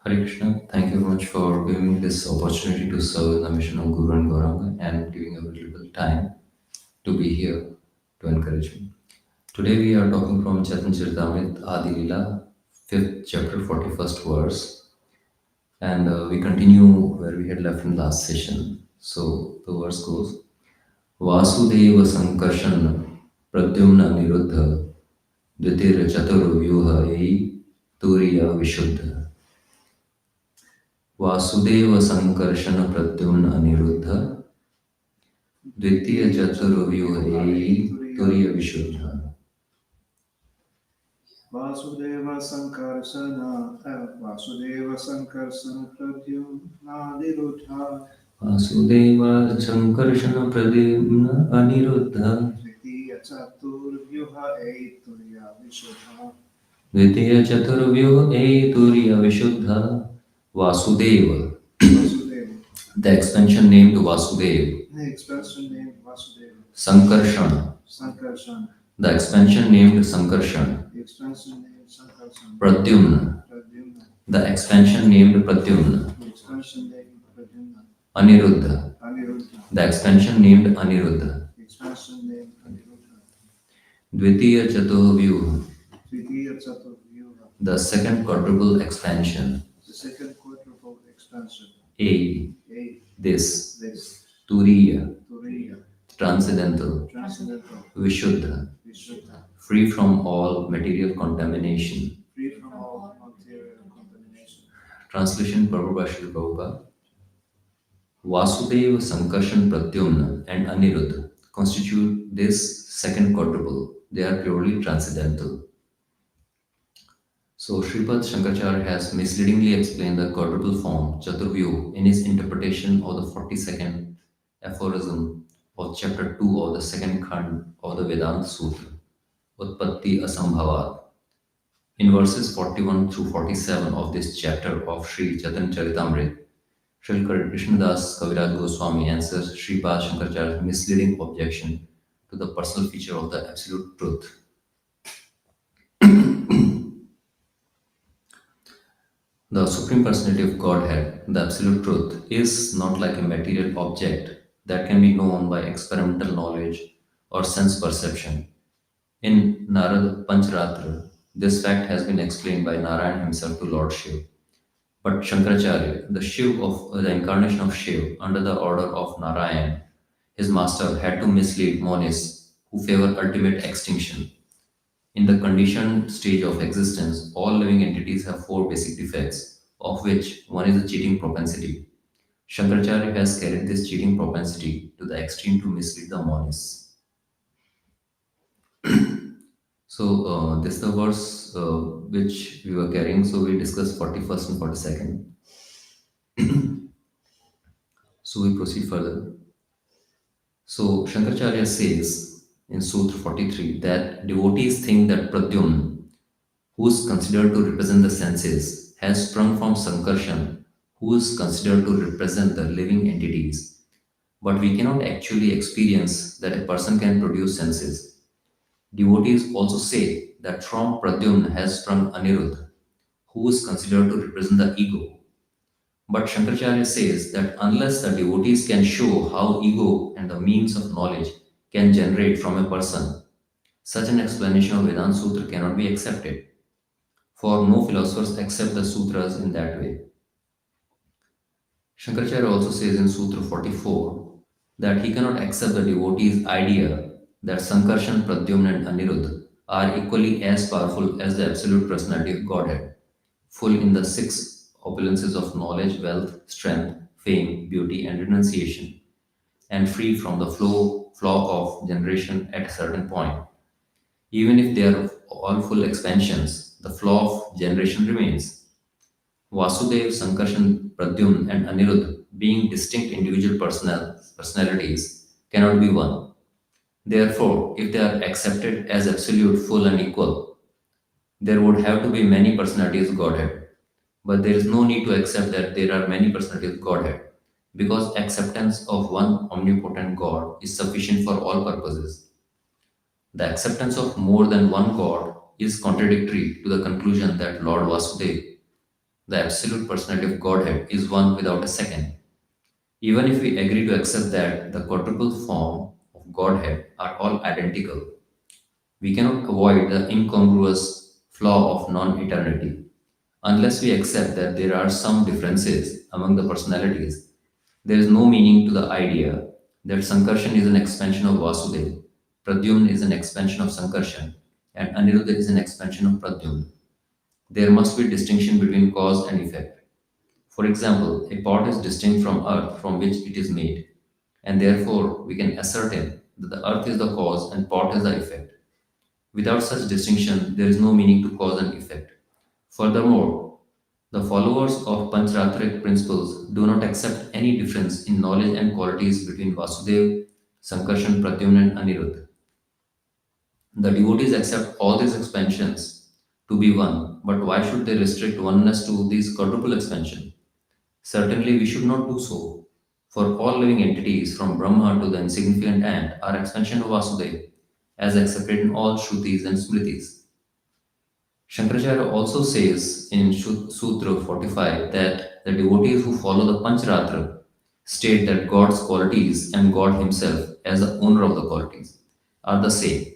Hare Krishna, thank you very much for giving me this opportunity to serve in the mission of Guru and Gauranga and giving a little bit time to be here to encourage me. Today we are talking from Caitanya Caritamrita Adi Leela, 5th chapter, 41st verse, and we continue where we had left in last session. So the verse goes, Vasudeva Sankarshan Pradyumna Niruddha Dvitir Chaturvyuha Ei Turiya Vishuddha. Vasudev Sankarshan Pradyumna Anirudh द्वितीय चतुर्व्यूह तुरीय विशुद्ध. Vasudeva Sankarsana Pradyumna Niruddha Vasudev Sankarshan Pradyumna Anirudh Dvitiya Chaturvyuha Eituriya Vishuddha. द्वितीय चतुर्व्यूह तुरीय विशुद्ध. Vasudeva, the expansion name to Vasudeva. The expansion name Vasudeva. Sankarsana, Sankarsana, The expansion named Sankarshan, the expansion named Sankarsana, Pradyumna, Pradyumna, the expansion named Pradyumna, the expansion named Pradyumna, Aniruddha, Aniruddha, the expansion named Aniruddha, the expansion named Aniruddha, Dvitiya Chatuvyuha, Tvitiya Chaturvyuha, the second quadruple expansion, the second quadruple expansion, A, A, this, this, Turiya, Turiya, transcendental, transcendental, Vishuddha, Vishuddha, free from all material contamination. free from all material contamination. Translation Prabhupada Srila Prabhupada. Vasudeva, Sankarshan, Pradyumna, and Aniruddha constitute this second quadruple. They are purely transcendental. So, Sripad Shankaracharya has misleadingly explained the quadruple form Chaturvyu in his interpretation of the 42nd aphorism of chapter 2 of the second Khand of the Vedanta Sutra, Utpatti Asambhavat. In verses 41 through 47 of this chapter of Sri Caitanya Caritamrita, Sri Krishnadas Kaviraj Goswami answers Sri Shankaracharya's misleading objection to the personal feature of the Absolute Truth. The Supreme Personality of Godhead, the Absolute Truth, is not like a material object that can be known by experimental knowledge or sense perception. In Narada Pancharatra, this fact has been explained by Narayan himself to Lord Shiva. But Shankaracharya, the Shiv of the incarnation of Shiv under the order of Narayan, his master, had to mislead monists who favor ultimate extinction. In the conditioned stage of existence, all living entities have four basic defects, of which one is the cheating propensity. Shankaracharya has carried this cheating propensity to the extreme to mislead the monists. So, this is the verse which we were carrying. So, we discussed 41st and 42nd. So, we proceed further. So, Shankaracharya says in Sutra 43 that devotees think that Pradyumna, who is considered to represent the senses, has sprung from Sankarshan, who is considered to represent the living entities. But we cannot actually experience that a person can produce senses. Devotees also say that from Pradyumna has sprung Aniruddha, who is considered to represent the ego. But Shankaracharya says that unless the devotees can show how ego and the means of knowledge can generate from a person, such an explanation of Vedanta Sutra cannot be accepted. For no philosophers accept the sutras in that way. Shankaracharya also says in Sutra 44 that he cannot accept the devotee's idea that Sankarshan, Pradyumna, and Aniruddha are equally as powerful as the absolute personality of Godhead, full in the six opulences of knowledge, wealth, strength, fame, beauty, and renunciation, and free from the flaw of generation at a certain point. Even if they are all full expansions, the flaw of generation remains. Vasudev, Sankarshan, Pradyumna, and Aniruddha, being distinct individual personalities, cannot be one. Therefore, if they are accepted as absolute, full, and equal, there would have to be many personalities of Godhead. But there is no need to accept that there are many personalities of Godhead, because acceptance of one omnipotent God is sufficient for all purposes. The acceptance of more than one God is contradictory to the conclusion that Lord Vasudeva, the absolute personality of Godhead, is one without a second. Even if we agree to accept that the quadruple form of Godhead are all identical, we cannot avoid the incongruous flaw of non eternity. Unless we accept that there are some differences among the personalities, there is no meaning to the idea that Sankarshan is an expansion of Vasudeva, Pradyumna is an expansion of Sankarshan, and Aniruddha is an expansion of Pradyumna. There must be distinction between cause and effect. For example, a pot is distinct from earth from which it is made, and therefore we can ascertain that the earth is the cause and pot is the effect. Without such distinction, there is no meaning to cause and effect. Furthermore, the followers of Pancharatric principles do not accept any difference in knowledge and qualities between Vasudev, Sankarshan, Pradyumna, and Aniruddha. The devotees accept all these expansions to be one, but why should they restrict oneness to these quadruple expansion? Certainly, we should not do so. For all living entities, from Brahma to the insignificant ant, are expansion of Vasudeva. as accepted in all Shrutis and Smritis. Shankaracharya also says in Sutra 45 that the devotees who follow the Pancharatra state that God's qualities and God Himself, as the owner of the qualities, are the same.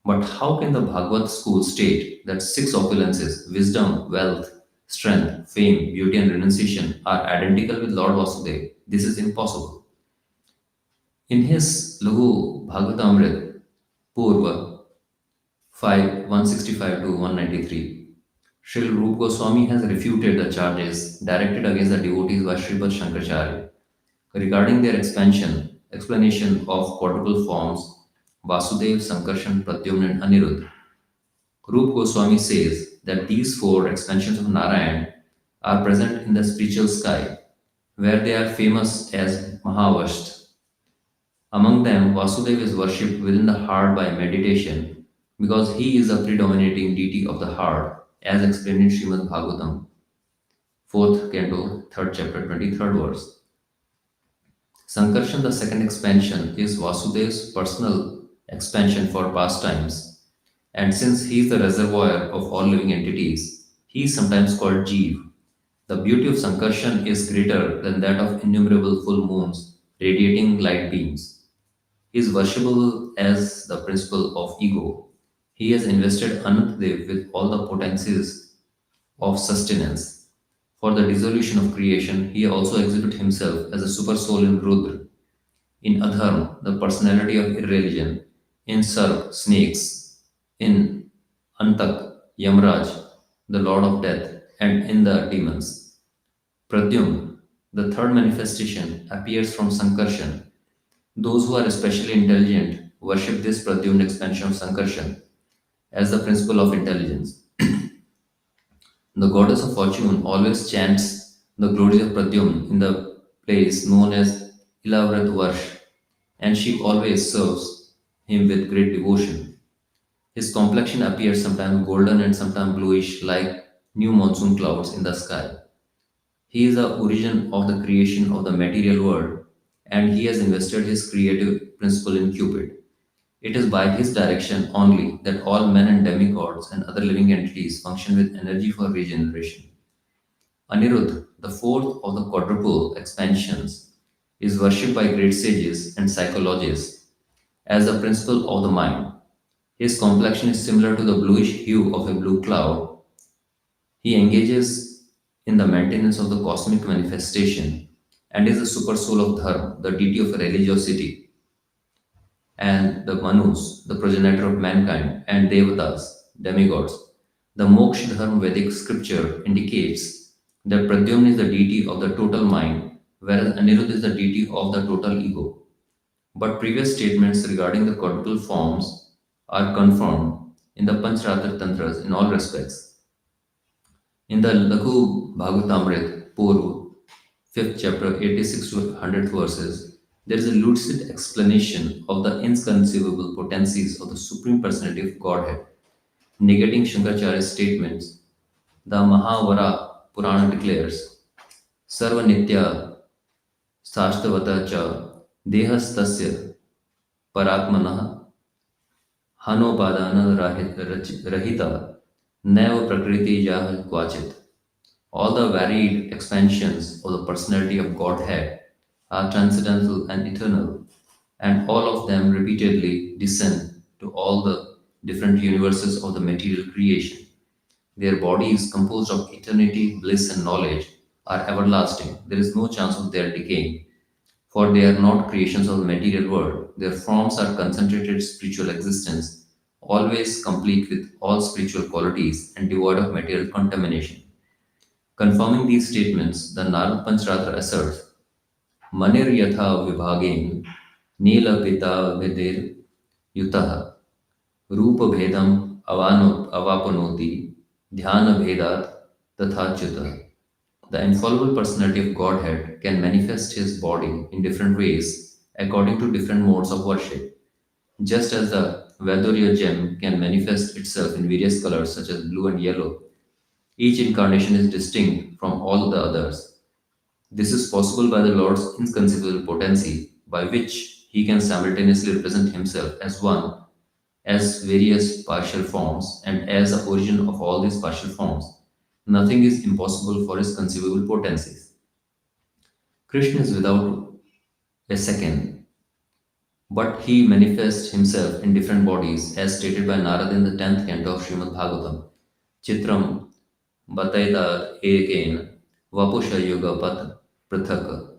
But how can the Bhagavad school state that six opulences, wisdom, wealth, strength, fame, beauty, and renunciation, are identical with Lord Vasudeva? This is impossible. In his Laghu Bhagavatamrit, Purva 5 165 to 193, Srila Rupa Goswami has refuted the charges directed against the devotees by Sripad Shankaracharya regarding their explanation of quadruple forms Vasudev, Sankarshan, Pradyumna, and Anirudh. Rupa Goswami says that these four expansions of Narayan are present in the spiritual sky, where they are famous as Mahavashta. Among them, Vasudeva is worshipped within the heart by meditation because he is the predominating deity of the heart, as explained in Srimad Bhagavatam, 4th canto, 3rd chapter, 23rd verse. Sankarshan, the second expansion, is Vasudeva's personal expansion for pastimes, and since he is the reservoir of all living entities, he is sometimes called Jeev. The beauty of Sankarshan is greater than that of innumerable full moons radiating light beams. He is worshipable as the principle of ego. He has invested Anantadev with all the potencies of sustenance. For the dissolution of creation, he also exhibits himself as a super soul in Rudra, in Adharma, the personality of irreligion, in Sarp, snakes, in Antak, Yamraj, the lord of death, and in the demons. Pradyumna, the third manifestation, appears from Sankarshan. Those who are especially intelligent worship this Pradyumna expansion of Sankarshan as the principle of intelligence. The goddess of fortune always chants the glories of Pradyumna in the place known as Ilavrat Varsh, and she always serves him with great devotion. His complexion appears sometimes golden and sometimes bluish like new monsoon clouds in the sky. He is the origin of the creation of the material world, and he has invested his creative principle in Cupid. It is by his direction only that all men and demigods and other living entities function with energy for regeneration. Anirudh, the fourth of the quadruple expansions, is worshipped by great sages and psychologists as the principle of the mind. His complexion is similar to the bluish hue of a blue cloud. He engages in the maintenance of the cosmic manifestation and is the super soul of Dharma, the deity of religiosity, and the Manus, the progenitor of mankind, and Devatas, demigods. The Moksha Dharma Vedic scripture indicates that Pradyumna is the deity of the total mind, whereas Anirudh is the deity of the total ego. But previous statements regarding the quadruple forms are confirmed in the Pancharatra Tantras in all respects. In the Lakhu Bhagavatamrit, Purva, 5th chapter, 86 to 100th verses, there is a lucid explanation of the inconceivable potencies of the Supreme Personality of Godhead, negating Shankaracharya's statements. The Mahavara Purana declares, Sarva Nitya Sastavata cha Dehastasya Paratmanah Hanopadana Rahita Neva Prakriti Jah Kvachit. All the varied expansions of the personality of Godhead are transcendental and eternal, and all of them repeatedly descend to all the different universes of the material creation. Their bodies, composed of eternity, bliss, and knowledge, are everlasting. There is no chance of their decaying, for they are not creations of the material world. Their forms are concentrated spiritual existence, always complete with all spiritual qualities and devoid of material contamination. Confirming these statements, the Narad Pancharatra asserts, Manir yatha vibhagen nila pita vidir yutah रूप भेदम avapanoti dhyana भेदात tathachuta. The infallible personality of Godhead can manifest his body in different ways according to different modes of worship. Just as the Vaidurya gem can manifest itself in various colors such as blue and yellow, each incarnation is distinct from all the others. This is possible by the Lord's inconceivable potency, by which he can simultaneously represent himself as one as various partial forms and as the origin of all these partial forms. Nothing is impossible for his conceivable potencies. Krishna is without a second, but he manifests himself in different bodies as stated by Narad in the 10th canto of Srimad Bhagavatam. Chitram Bataita Eken Vapusha Yoga Path Prathak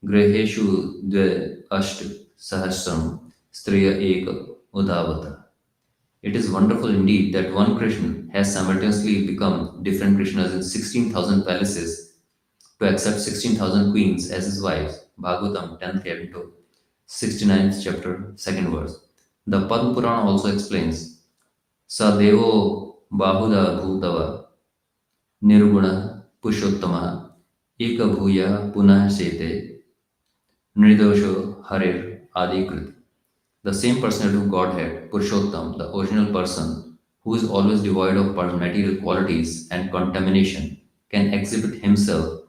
Greheshu Dve Asht Sahasram Striya Ek Udavata. It is wonderful indeed that one Krishna has simultaneously become different Krishnas in 16,000 palaces to accept 16,000 queens as his wives. Bhagavatam 10th canto, 69th chapter, 2nd verse. The Padma Purana also explains Sadevo Bahuda Bhutava Nirguna Pushottama Ekabhuya Punah Sete Nirdosho Harir Adikrit. The same personality of Godhead, Purushottam, the original person, who is always devoid of material qualities and contamination, can exhibit himself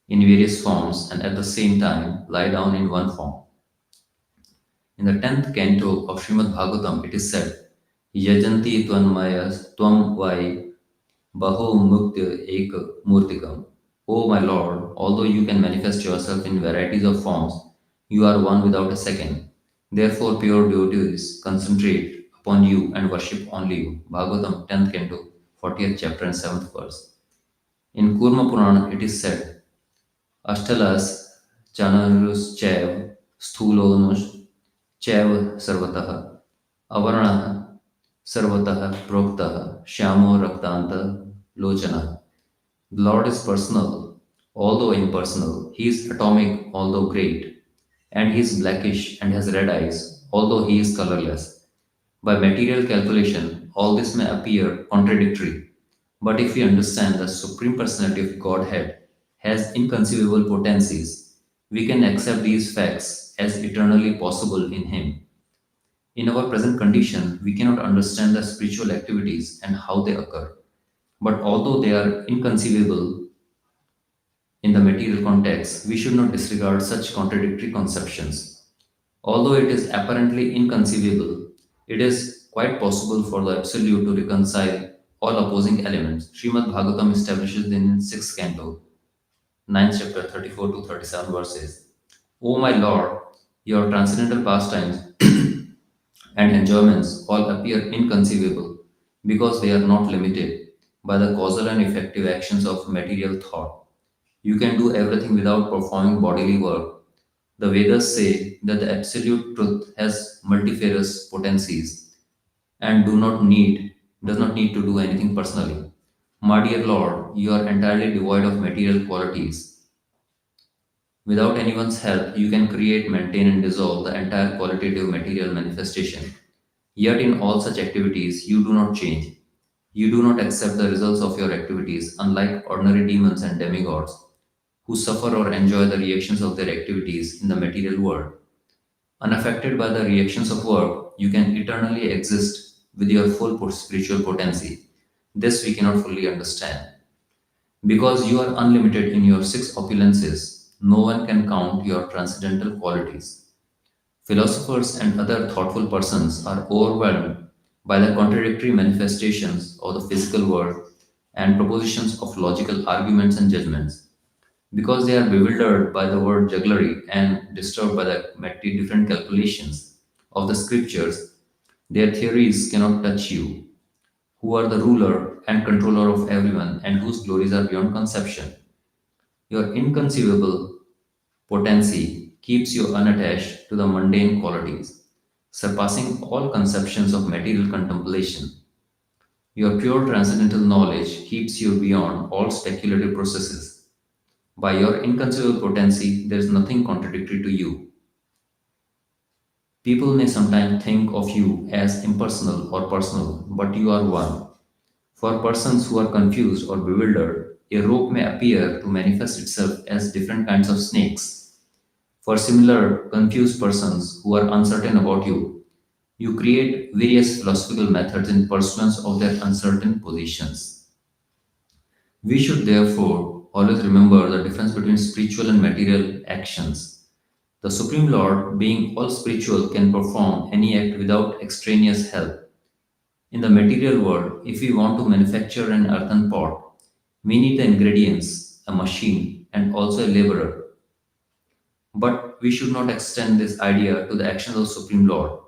in various forms and at the same time lie down in one form. In the 10th canto of Srimad Bhagavatam, it is said, Yajanti Tvanmaya Tvam Vai Baho Mukti Ek Murtikam. O my Lord, although you can manifest yourself in varieties of forms, you are one without a second. Therefore, pure devotees concentrate upon you and worship only you. Bhagavatam 10th canto, 40th chapter and 7th verse. In Kurma Purana, it is said, Ashtalas Chanarus Chaiv Sthulonush Chaiv Sarvatah Avarana Sarvatah Proktah Shyamo Raktanta Lochana. The Lord is personal, although impersonal. He is atomic, although great. And he is blackish and has red eyes, although he is colorless. By material calculation, all this may appear contradictory. But if we understand the Supreme Personality of Godhead has inconceivable potencies, we can accept these facts as eternally possible in Him. In our present condition, we cannot understand the spiritual activities and how they occur. But although they are inconceivable in the material context, we should not disregard such contradictory conceptions. Although it is apparently inconceivable, it is quite possible for the Absolute to reconcile all opposing elements. Srimad Bhagavatam establishes in 6th canto, 9th chapter, 34 to 37 verses. O my Lord, your transcendental pastimes and enjoyments all appear inconceivable because they are not limited by the causal and effective actions of material thought. You can do everything without performing bodily work. The Vedas say that the absolute truth has multifarious potencies and does not need to do anything personally. My dear Lord, you are entirely devoid of material qualities. Without anyone's help, you can create, maintain, and dissolve the entire qualitative material manifestation. Yet, in all such activities, you do not change. You do not accept the results of your activities, unlike ordinary demons and demigods, who suffer or enjoy the reactions of their activities in the material world. Unaffected by the reactions of work, you can eternally exist with your full spiritual potency. This we cannot fully understand. Because you are unlimited in your six opulences, no one can count your transcendental qualities. Philosophers and other thoughtful persons are overwhelmed by the contradictory manifestations of the physical world and propositions of logical arguments and judgments. Because they are bewildered by the word jugglery and disturbed by the different calculations of the scriptures, their theories cannot touch you, who are the ruler and controller of everyone and whose glories are beyond conception. Your inconceivable potency keeps you unattached to the mundane qualities, surpassing all conceptions of material contemplation. Your pure transcendental knowledge keeps you beyond all speculative processes. By your inconceivable potency, there is nothing contradictory to you. People may sometimes think of you as impersonal or personal, but you are one. For persons who are confused or bewildered, a rope may appear to manifest itself as different kinds of snakes. For similar confused persons who are uncertain about you, you create various philosophical methods in pursuance of their uncertain positions. We should therefore always remember the difference between spiritual and material actions. The Supreme Lord, being all spiritual, can perform any act without extraneous help. In the material world, if we want to manufacture an earthen pot, we need the ingredients, a machine, and also a laborer. But we should not extend this idea to the actions of Supreme Lord,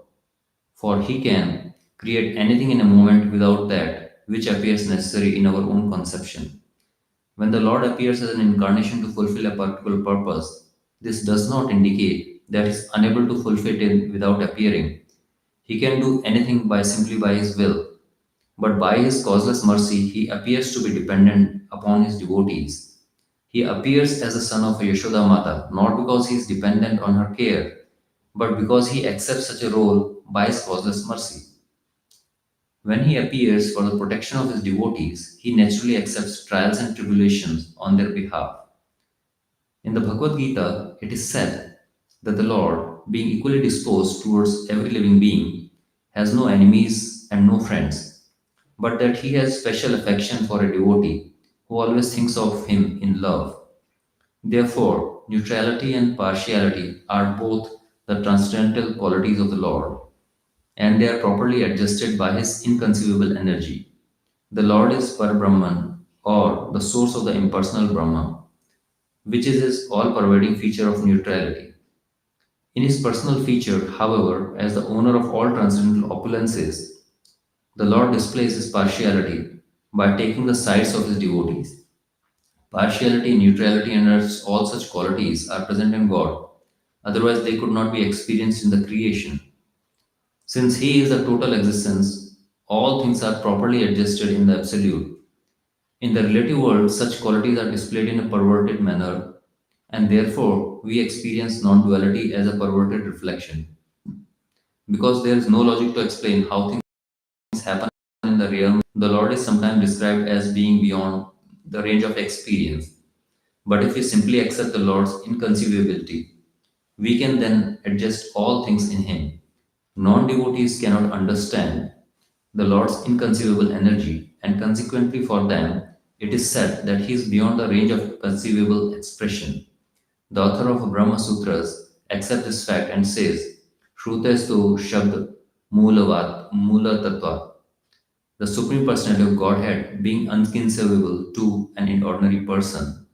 for He can create anything in a moment without that which appears necessary in our own conception. When the Lord appears as an incarnation to fulfill a particular purpose, this does not indicate that He is unable to fulfill it without appearing. He can do anything by simply by His will, but by His causeless mercy, He appears to be dependent upon His devotees. He appears as the son of Yashoda Mata, not because he is dependent on her care, but because he accepts such a role by His causeless mercy. When he appears for the protection of his devotees, he naturally accepts trials and tribulations on their behalf. In the Bhagavad Gita, it is said that the Lord, being equally disposed towards every living being, has no enemies and no friends, but that he has special affection for a devotee who always thinks of him in love. Therefore, neutrality and partiality are both the transcendental qualities of the Lord, and they are properly adjusted by his inconceivable energy. The Lord is Parabrahman, or the source of the impersonal Brahma, which is his all pervading feature of neutrality. In his personal feature, however, as the owner of all transcendental opulences, the Lord displays his partiality by taking the sides of his devotees. Partiality, neutrality, and all such qualities are present in God, otherwise, they could not be experienced in the creation. Since He is the total existence, all things are properly adjusted in the Absolute. In the relative world, such qualities are displayed in a perverted manner, and therefore we experience non duality as a perverted reflection. Because there is no logic to explain how things happen in the realm, the Lord is sometimes described as being beyond the range of experience. But if we simply accept the Lord's inconceivability, we can then adjust all things in Him. Non devotees cannot understand the Lord's inconceivable energy, and consequently for them, it is said that He is beyond the range of conceivable expression. The author of Brahma Sutras accepts this fact and says, Shrutastu Shabd Mula Tattva. The Supreme Personality of Godhead, being unconceivable to an ordinary person,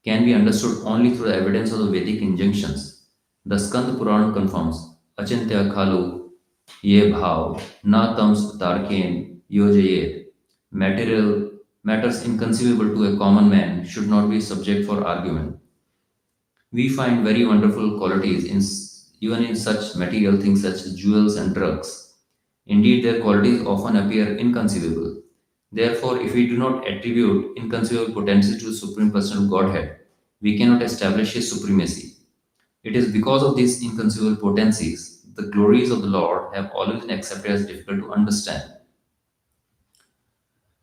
can be understood only through the evidence of the Vedic injunctions. The Skand Puran confirms, Achintya Khalu Ye Bhav Na Tams Tarken Yojayet. Material matters inconceivable to a common man should not be subject for argument. We find very wonderful qualities even in such material things such as jewels and drugs. Indeed, their qualities often appear inconceivable. Therefore, if we do not attribute inconceivable potency to the Supreme Personal Godhead, we cannot establish His supremacy. It is because of these inconceivable potencies, the glories of the Lord have always been accepted as difficult to understand.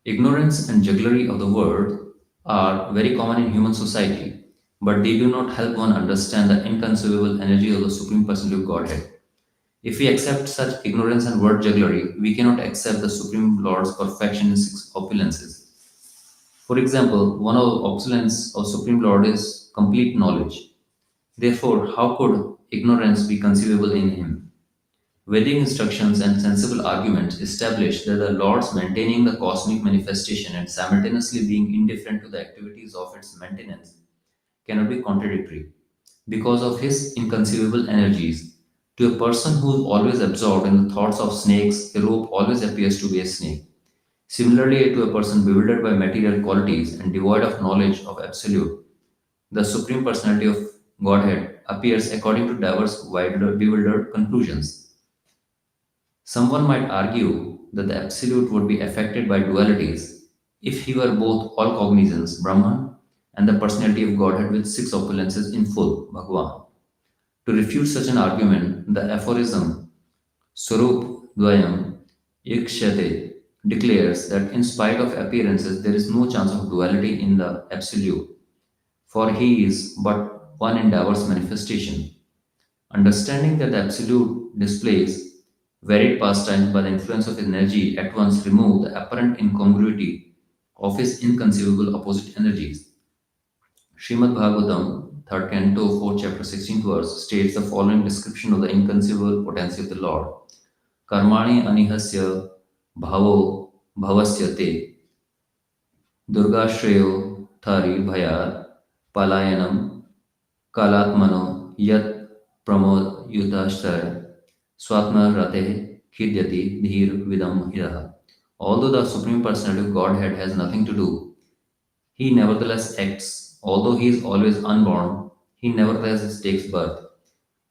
Ignorance and jugglery of the world are very common in human society, but they do not help one understand the inconceivable energy of the Supreme Personality of Godhead. If we accept such ignorance and word jugglery, we cannot accept the Supreme Lord's perfection in six opulences. For example, one of the opulence of Supreme Lord is complete knowledge. Therefore, how could ignorance be conceivable in him? Vedic instructions and sensible arguments establish that the Lord's maintaining the cosmic manifestation and simultaneously being indifferent to the activities of its maintenance cannot be contradictory. Because of his inconceivable energies, to a person who is always absorbed in the thoughts of snakes, a rope always appears to be a snake. Similarly, to a person bewildered by material qualities and devoid of knowledge of Absolute, the Supreme Personality of Godhead appears according to diverse bewildered conclusions. Someone might argue that the Absolute would be affected by dualities if he were both all cognizance, Brahman, and the personality of Godhead with six opulences in full, Bhagavan. To refute such an argument, the aphorism Swarup Dvayam Ikshate declares that in spite of appearances, there is no chance of duality in the Absolute, for he is but one in diverse manifestation. Understanding that the Absolute displays varied pastimes by the influence of energy at once remove the apparent incongruity of his inconceivable opposite energies. Srimad Bhagavatam, 3rd Canto, 4th chapter, 16th verse, states the following description of the inconceivable potency of the Lord. Karmani anihasya भावो भवस्य ते दुर्गाश्रयो थरि भयात् पलायनम कालात्मनो यत् प्रमोयुताश्चर swatmarate khidyati dhir vidam hiraha. Although the Supreme Personality of Godhead has nothing to do, he nevertheless acts. Although he is always unborn, he nevertheless takes birth.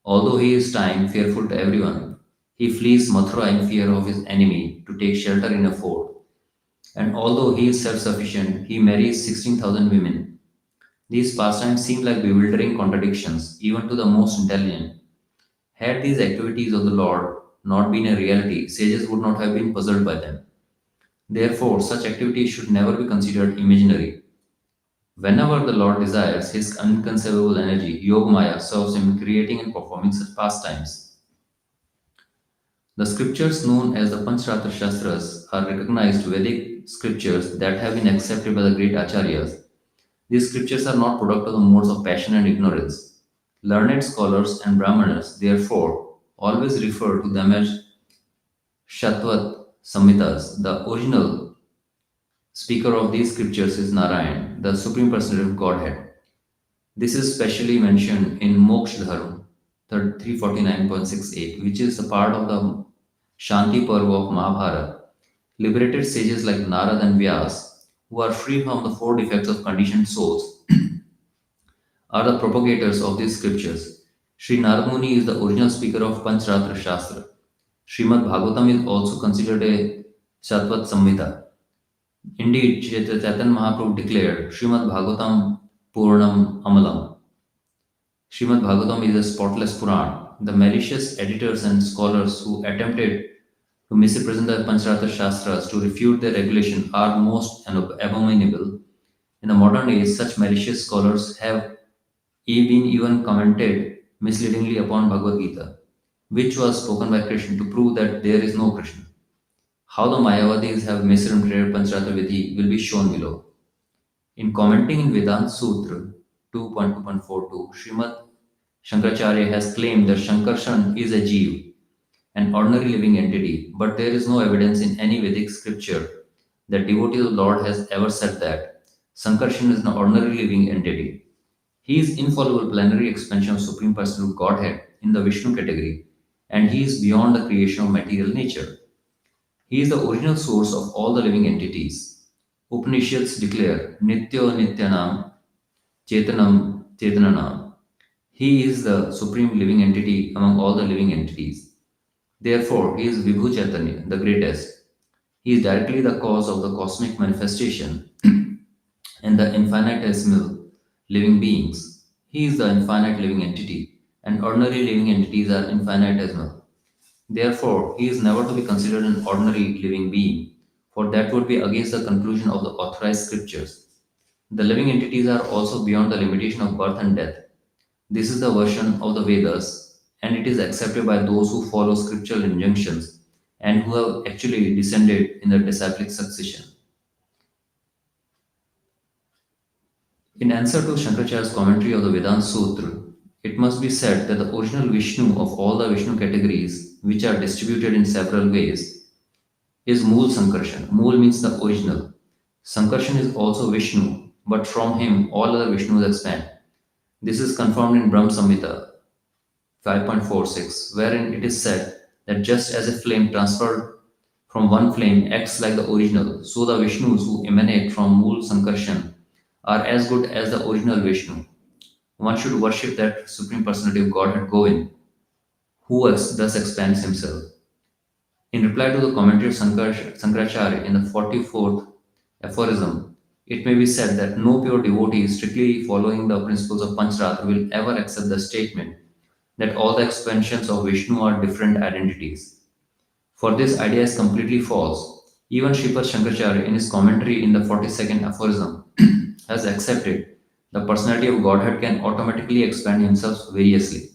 Although he is time fearful to everyone, he flees Mathura in fear of his enemy to take shelter in a fort. And although he is self sufficient, he marries 16,000 women. These pastimes seem like bewildering contradictions, even to the most intelligent. Had these activities of the Lord not been a reality, sages would not have been puzzled by them. Therefore, such activities should never be considered imaginary. Whenever the Lord desires, his inconceivable energy, Yogamaya, serves him in creating and performing such pastimes. The scriptures known as the Pancharatra Shastras are recognized Vedic scriptures that have been accepted by the great acharyas. These scriptures are not product of the modes of passion and ignorance. Learned scholars and brahmanas, therefore, always refer to them as Shatvat Samhitas. The original speaker of these scriptures is Narayan, the Supreme Personality of Godhead. This is specially mentioned in Moksha Dharma 349.68, which is a part of the Shanti Parva of Mahabharata. Liberated sages like Narad and Vyas, who are free from the four defects of conditioned souls, are the propagators of these scriptures. Sri Narad Muni is the original speaker of Pancharatra Shastra. Srimad Bhagavatam is also considered a Shatvat Samhita. Indeed, Chaitanya Mahaprabhu declared, Srimad Bhagavatam Purnam Amalam. Srimad Bhagavatam is a spotless Puran. The malicious editors and scholars who attempted to misrepresent the Pancharatra Shastras to refute their regulation are most abominable. In the modern age, such malicious scholars have been even commented misleadingly upon Bhagavad Gita, which was spoken by Krishna to prove that there is no Krishna. How the Mayavadis have misinterpreted Pancharatra Vidhi will be shown below. In commenting in Vedanta Sutra 2.2.42, Srimad Shankaracharya has claimed that Shankarshan is a Jeev, an ordinary living entity, but there is no evidence in any Vedic scripture that devotee of the Lord has ever said that Sankarshan is an ordinary living entity. He is infallible plenary expansion of Supreme Personal Godhead in the Vishnu category, and he is beyond the creation of material nature. He is the original source of all the living entities. Upanishads declare Nityo Nityanam Chetanam Chetananam. He is the supreme living entity among all the living entities. Therefore, he is Vibhu Chaitanya, the greatest. He is directly the cause of the cosmic manifestation and the infinitesimal living beings. He is the infinite living entity, and ordinary living entities are infinitesimal. Therefore, he is never to be considered an ordinary living being, for that would be against the conclusion of the authorized scriptures. The living entities are also beyond the limitation of birth and death. This is the version of the Vedas, and it is accepted by those who follow scriptural injunctions and who have actually descended in the disciplic succession. In answer to Shankaracharya's commentary of the Vedanta Sutra, it must be said that the original Vishnu of all the Vishnu categories, which are distributed in several ways, is Mool Sankarshan. Mool means the original. Sankarshan is also Vishnu, but from him all other Vishnus expand. This is confirmed in Brahma Samhita 5.46, wherein it is said that just as a flame transferred from one flame acts like the original, so the Vishnus who emanate from Mool Sankarshan are as good as the original Vishnu. One should worship that Supreme Personality of Godhead Govind, who thus expands himself. In reply to the commentary of Sankaracharya in the 44th aphorism, it may be said that no pure devotee strictly following the principles of Pancharatra will ever accept the statement that all the expansions of Vishnu are different identities. For this idea is completely false. Even Sripad Shankaracharya, in his commentary in the 42nd aphorism, has accepted the personality of Godhead can automatically expand himself variously.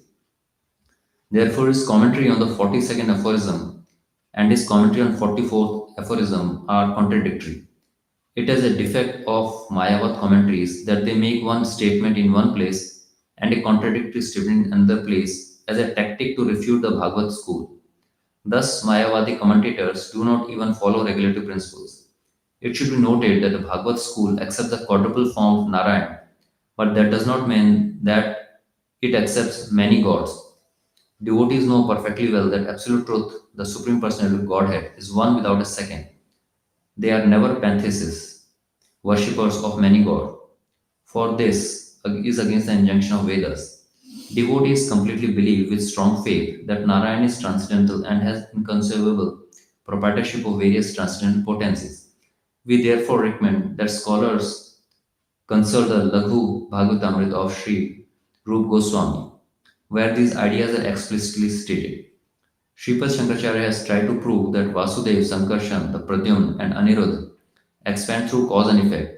Therefore, his commentary on the 42nd aphorism and his commentary on 44th aphorism are contradictory. It is a defect of Mayavad commentaries that they make one statement in one place and a contradictory statement in another place as a tactic to refute the Bhagavad school. Thus, Mayavadi commentators do not even follow regulative principles. It should be noted that the Bhagavad school accepts the quadruple form of Narayan, but that does not mean that it accepts many gods. Devotees know perfectly well that absolute truth, the Supreme Personality of Godhead, is one without a second. They are never pantheists, worshippers of many gods. For this is against the injunction of Vedas. Devotees completely believe with strong faith that Narayan is transcendental and has inconceivable proprietorship of various transcendental potencies. We therefore recommend that scholars consult the Laghu Bhagavatamrita of Sri Rup Goswami, where these ideas are explicitly stated. Sripad Shankaracharya has tried to prove that Vasudev, Sankarshan, the Pradyumna, and Aniruddha expand through cause and effect.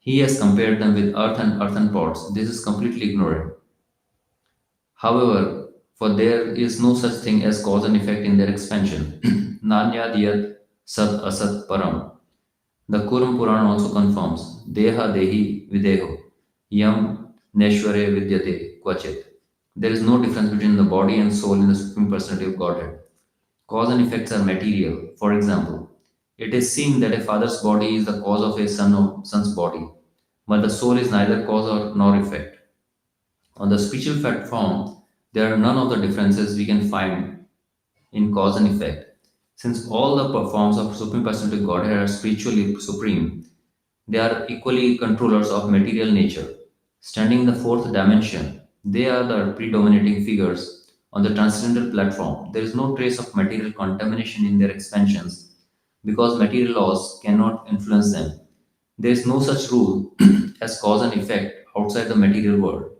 He has compared them with earth and earthen pots. This is completely ignorant. However, for there is no such thing as cause and effect in their expansion. Nanyadiyat Sat Asat Param. The Kurum Puran also confirms Deha Dehi Videho Yam Neshware Vidyate Kvachit. There is no difference between the body and soul in the Supreme Personality of Godhead. Cause and effects are material. For example, it is seen that a father's body is the cause of a son's body, but the soul is neither cause or nor effect. On the spiritual platform, there are none of the differences we can find in cause and effect. Since all the forms of Supreme Personality of Godhead are spiritually supreme, they are equally controllers of material nature. Standing in the fourth dimension, they are the predominating figures on the transcendental platform. There is no trace of material contamination in their expansions because material laws cannot influence them. There is no such rule as cause and effect outside the material world.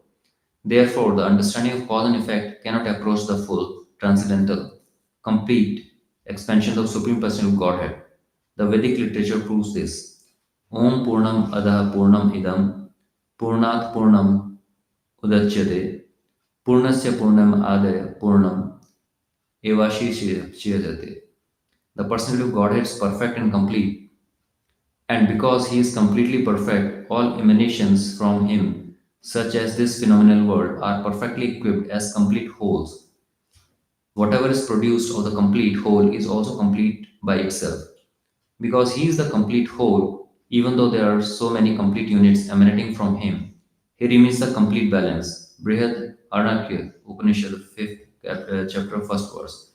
Therefore, the understanding of cause and effect cannot approach the full, transcendental, complete expansion of Supreme Personality of Godhead. The Vedic literature proves this. Om Purnam Adaha Purnam Idam Purnat Purnam Udachyate Purnasya Purnam Adaya Purnam Evashi Chiyajate. The personality of Godhead is perfect and complete, and because he is completely perfect, all emanations from him, such as this phenomenal world, are perfectly equipped as complete wholes. Whatever is produced of the complete whole is also complete by itself. Because he is the complete whole, even though there are so many complete units emanating from him, he remains the complete balance. Brihad Arnakya, Upanishad, 5th chapter, 1st verse.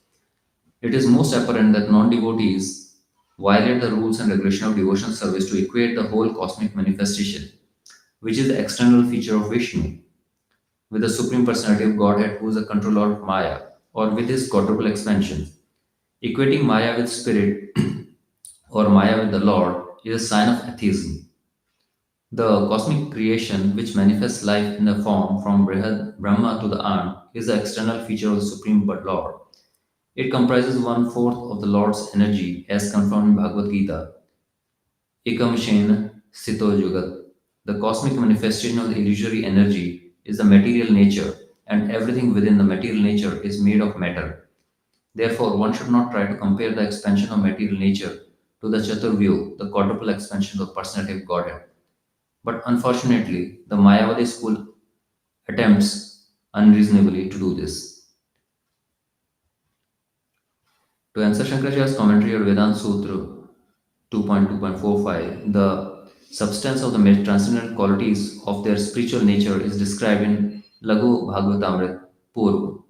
It is most apparent that non devotees violate the rules and regulation of devotional service to equate the whole cosmic manifestation, which is the external feature of Vishnu, with the Supreme Personality of Godhead, who is the controller of Maya, or with his quadruple expansion. Equating Maya with spirit or Maya with the Lord is a sign of atheism. The cosmic creation, which manifests life in the form from Brihad Brahma to the An, is the external feature of the Supreme Lord. It comprises one fourth of the Lord's energy, as confirmed in Bhagavad Gita. Ekamshena Sthito Jugat. The cosmic manifestation of the illusory energy is the material nature, and everything within the material nature is made of matter. Therefore, one should not try to compare the expansion of material nature to the Chaturvyu, the quadruple expansion of the personality of Godhead. But unfortunately, the Mayavadi school attempts unreasonably to do this. To answer Shankaracharya's commentary on Vedanta Sutra 2.2.45, the substance of the transcendental qualities of their spiritual nature is described in Laghu Bhagavatamrit Purva,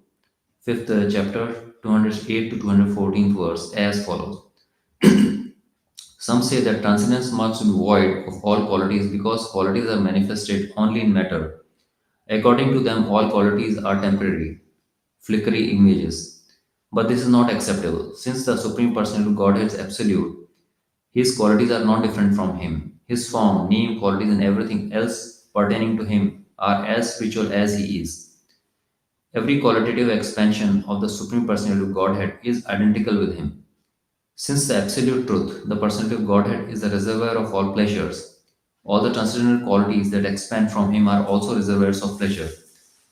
5th chapter, 208 to 214th verse, as follows. Some say that transcendence must be void of all qualities because qualities are manifested only in matter. According to them, all qualities are temporary, flickery images. But this is not acceptable. Since the Supreme Personality of Godhead is absolute, his qualities are not different from him. His form, name, qualities, and everything else pertaining to him are as spiritual as he is. Every qualitative expansion of the Supreme Personality of Godhead is identical with him. Since the absolute truth, the personality of Godhead, is the reservoir of all pleasures, all the transcendental qualities that expand from him are also reservoirs of pleasure.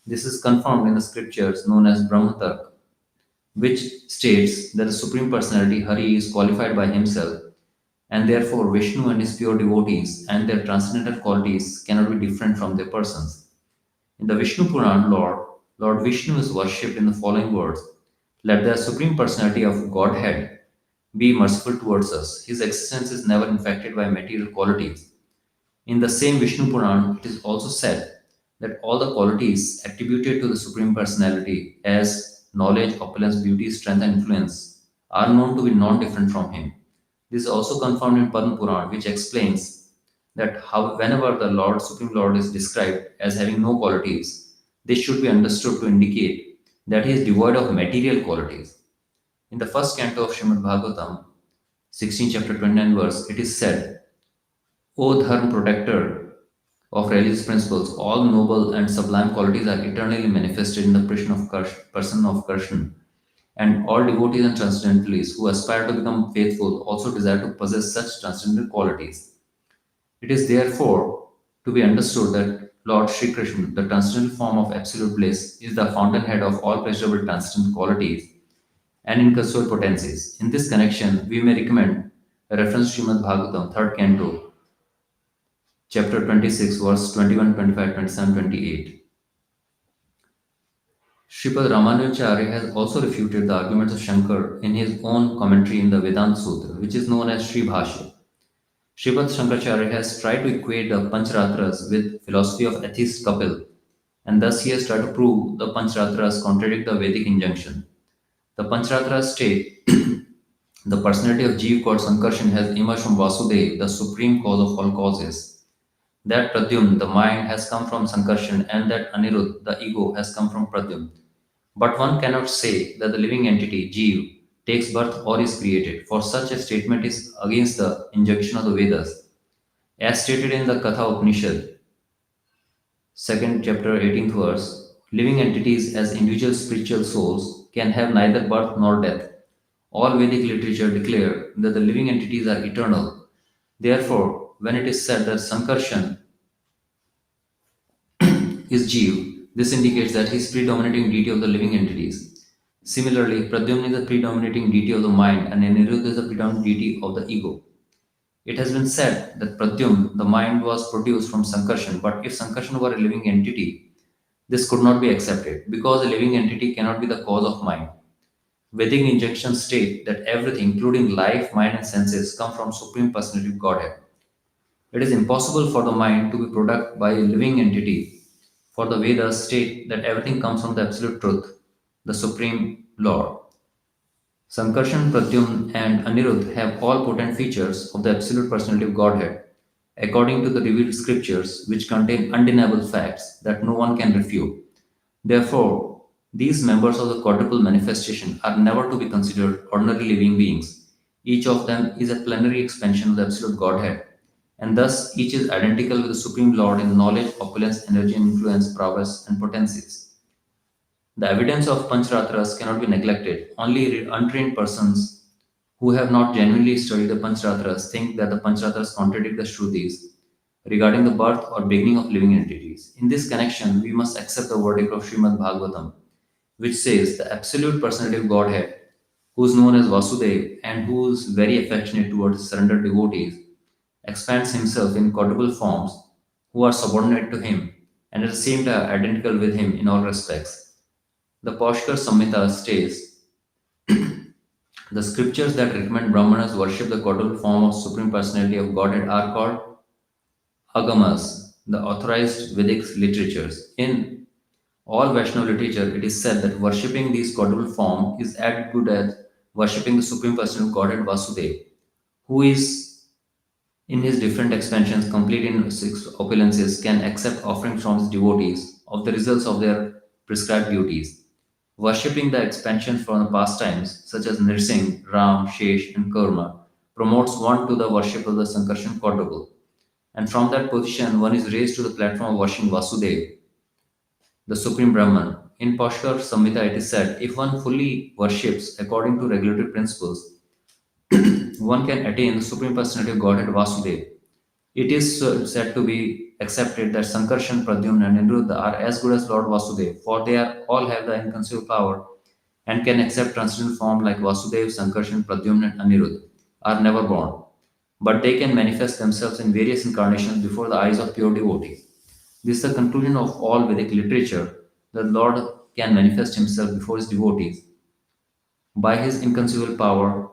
This is confirmed in the scriptures known as Brahmatark, which states that the Supreme Personality Hari is qualified by himself, and therefore Vishnu and his pure devotees and their transcendental qualities cannot be different from their persons. In the Vishnu Puran, Lord Vishnu is worshipped in the following words. Let the Supreme Personality of Godhead be merciful towards us. His existence is never infected by material qualities. In the same Vishnu Puran, it is also said that all the qualities attributed to the Supreme Personality as knowledge, opulence, beauty, strength, and influence are known to be non different from him. This is also confirmed in Padma Puran, which explains that how, whenever the Lord, Supreme Lord, is described as having no qualities, this should be understood to indicate that he is devoid of material qualities. In the first canto of Srimad Bhagavatam, 16 chapter 29 verse, it is said, O Dharma protector of religious principles, all noble and sublime qualities are eternally manifested in the person of Krishna, and all devotees and transcendentalists who aspire to become faithful also desire to possess such transcendental qualities. It is therefore to be understood that Lord Sri Krishna, the transcendental form of absolute bliss, is the fountainhead of all pleasurable transcendental qualities and inconceivable potencies. In this connection, we may recommend a reference to Srimad Bhagavatam, 3rd canto, chapter 26, verse 21, 25, 27, 28. Sripad Ramanujacharya has also refuted the arguments of Shankar in his own commentary in the Vedanta Sutra, which is known as Sri Bhashya. Sripad Shankaracharya has tried to equate the Pancharatras with philosophy of atheist Kapil, and thus he has tried to prove the Pancharatras contradict the Vedic injunction. The Pancharatras state the personality of Jeev called Sankarshan has emerged from Vasudeva, the supreme cause of all causes. That Pradyumna, the mind, has come from Sankarshan, and that Anirudh, the ego, has come from Pradyumna. But one cannot say that the living entity, Jeev, takes birth or is created, for such a statement is against the injunction of the Vedas. As stated in the Katha Upanishad, 2nd chapter, 18th verse, living entities as individual spiritual souls can have neither birth nor death. All Vedic literature declare that the living entities are eternal. Therefore, when it is said that Sankarshan is Jeev, this indicates that he is predominating deity of the living entities. Similarly, Pradyumna is the predominating deity of the mind and Aniruddha is the predominant deity of the ego. It has been said that Pradyumna, the mind, was produced from Sankarshan, but if Sankarshan were a living entity, this could not be accepted because a living entity cannot be the cause of mind. Vedic injunctions state that everything, including life, mind, and senses, come from Supreme Personality of Godhead. It is impossible for the mind to be produced by a living entity, for the Vedas state that everything comes from the Absolute Truth, the Supreme Lord. Sankarshan, Pradyumna, and Anirudh have all potent features of the Absolute Personality of Godhead, according to the revealed scriptures, which contain undeniable facts that no one can refute. Therefore, these members of the quadruple manifestation are never to be considered ordinary living beings. Each of them is a plenary expansion of the Absolute Godhead, and thus each is identical with the Supreme Lord in knowledge, opulence, energy, influence, prowess, and potencies. The evidence of Pancharatras cannot be neglected. Only untrained persons who have not genuinely studied the Pancharatras think that the Pancharatras contradict the Shrutis regarding the birth or beginning of living entities. In this connection, we must accept the verdict of Srimad Bhagavatam, which says the absolute personality of Godhead, who is known as Vasudeva and who is very affectionate towards surrendered devotees, expands himself in quadruple forms who are subordinate to him and at the same time identical with him in all respects. The Paushkar Samhita states the scriptures that recommend Brahmanas worship the quadruple form of Supreme Personality of Godhead are called Agamas, the authorized Vedic literatures. In all Vaishnava literature, it is said that worshipping these quadruple form is as good as worshipping the Supreme Personality of Godhead Vasudeva, who is in his different expansions, complete in six opulences, can accept offerings from his devotees of the results of their prescribed duties. Worshipping the expansions from the pastimes, such as Nirsing, Ram, Shesh, and Karma, promotes one to the worship of the Sankarshan quadruple. And from that position, one is raised to the platform of worshiping Vasudeva, the Supreme Brahman. In Pashkar Samhita, it is said if one fully worships according to regulatory principles, one can attain the Supreme Personality of Godhead Vasudeva. It is said to be accepted that Sankarshan, Pradyumna, and Niruddha are as good as Lord Vasudeva, for they are all have the inconceivable power and can accept transcendental form like Vasudeva, Sankarshan, Pradyumna, and Aniruddha are never born, but they can manifest themselves in various incarnations before the eyes of pure devotees. This is the conclusion of all Vedic literature. The Lord can manifest himself before his devotees. by his inconceivable power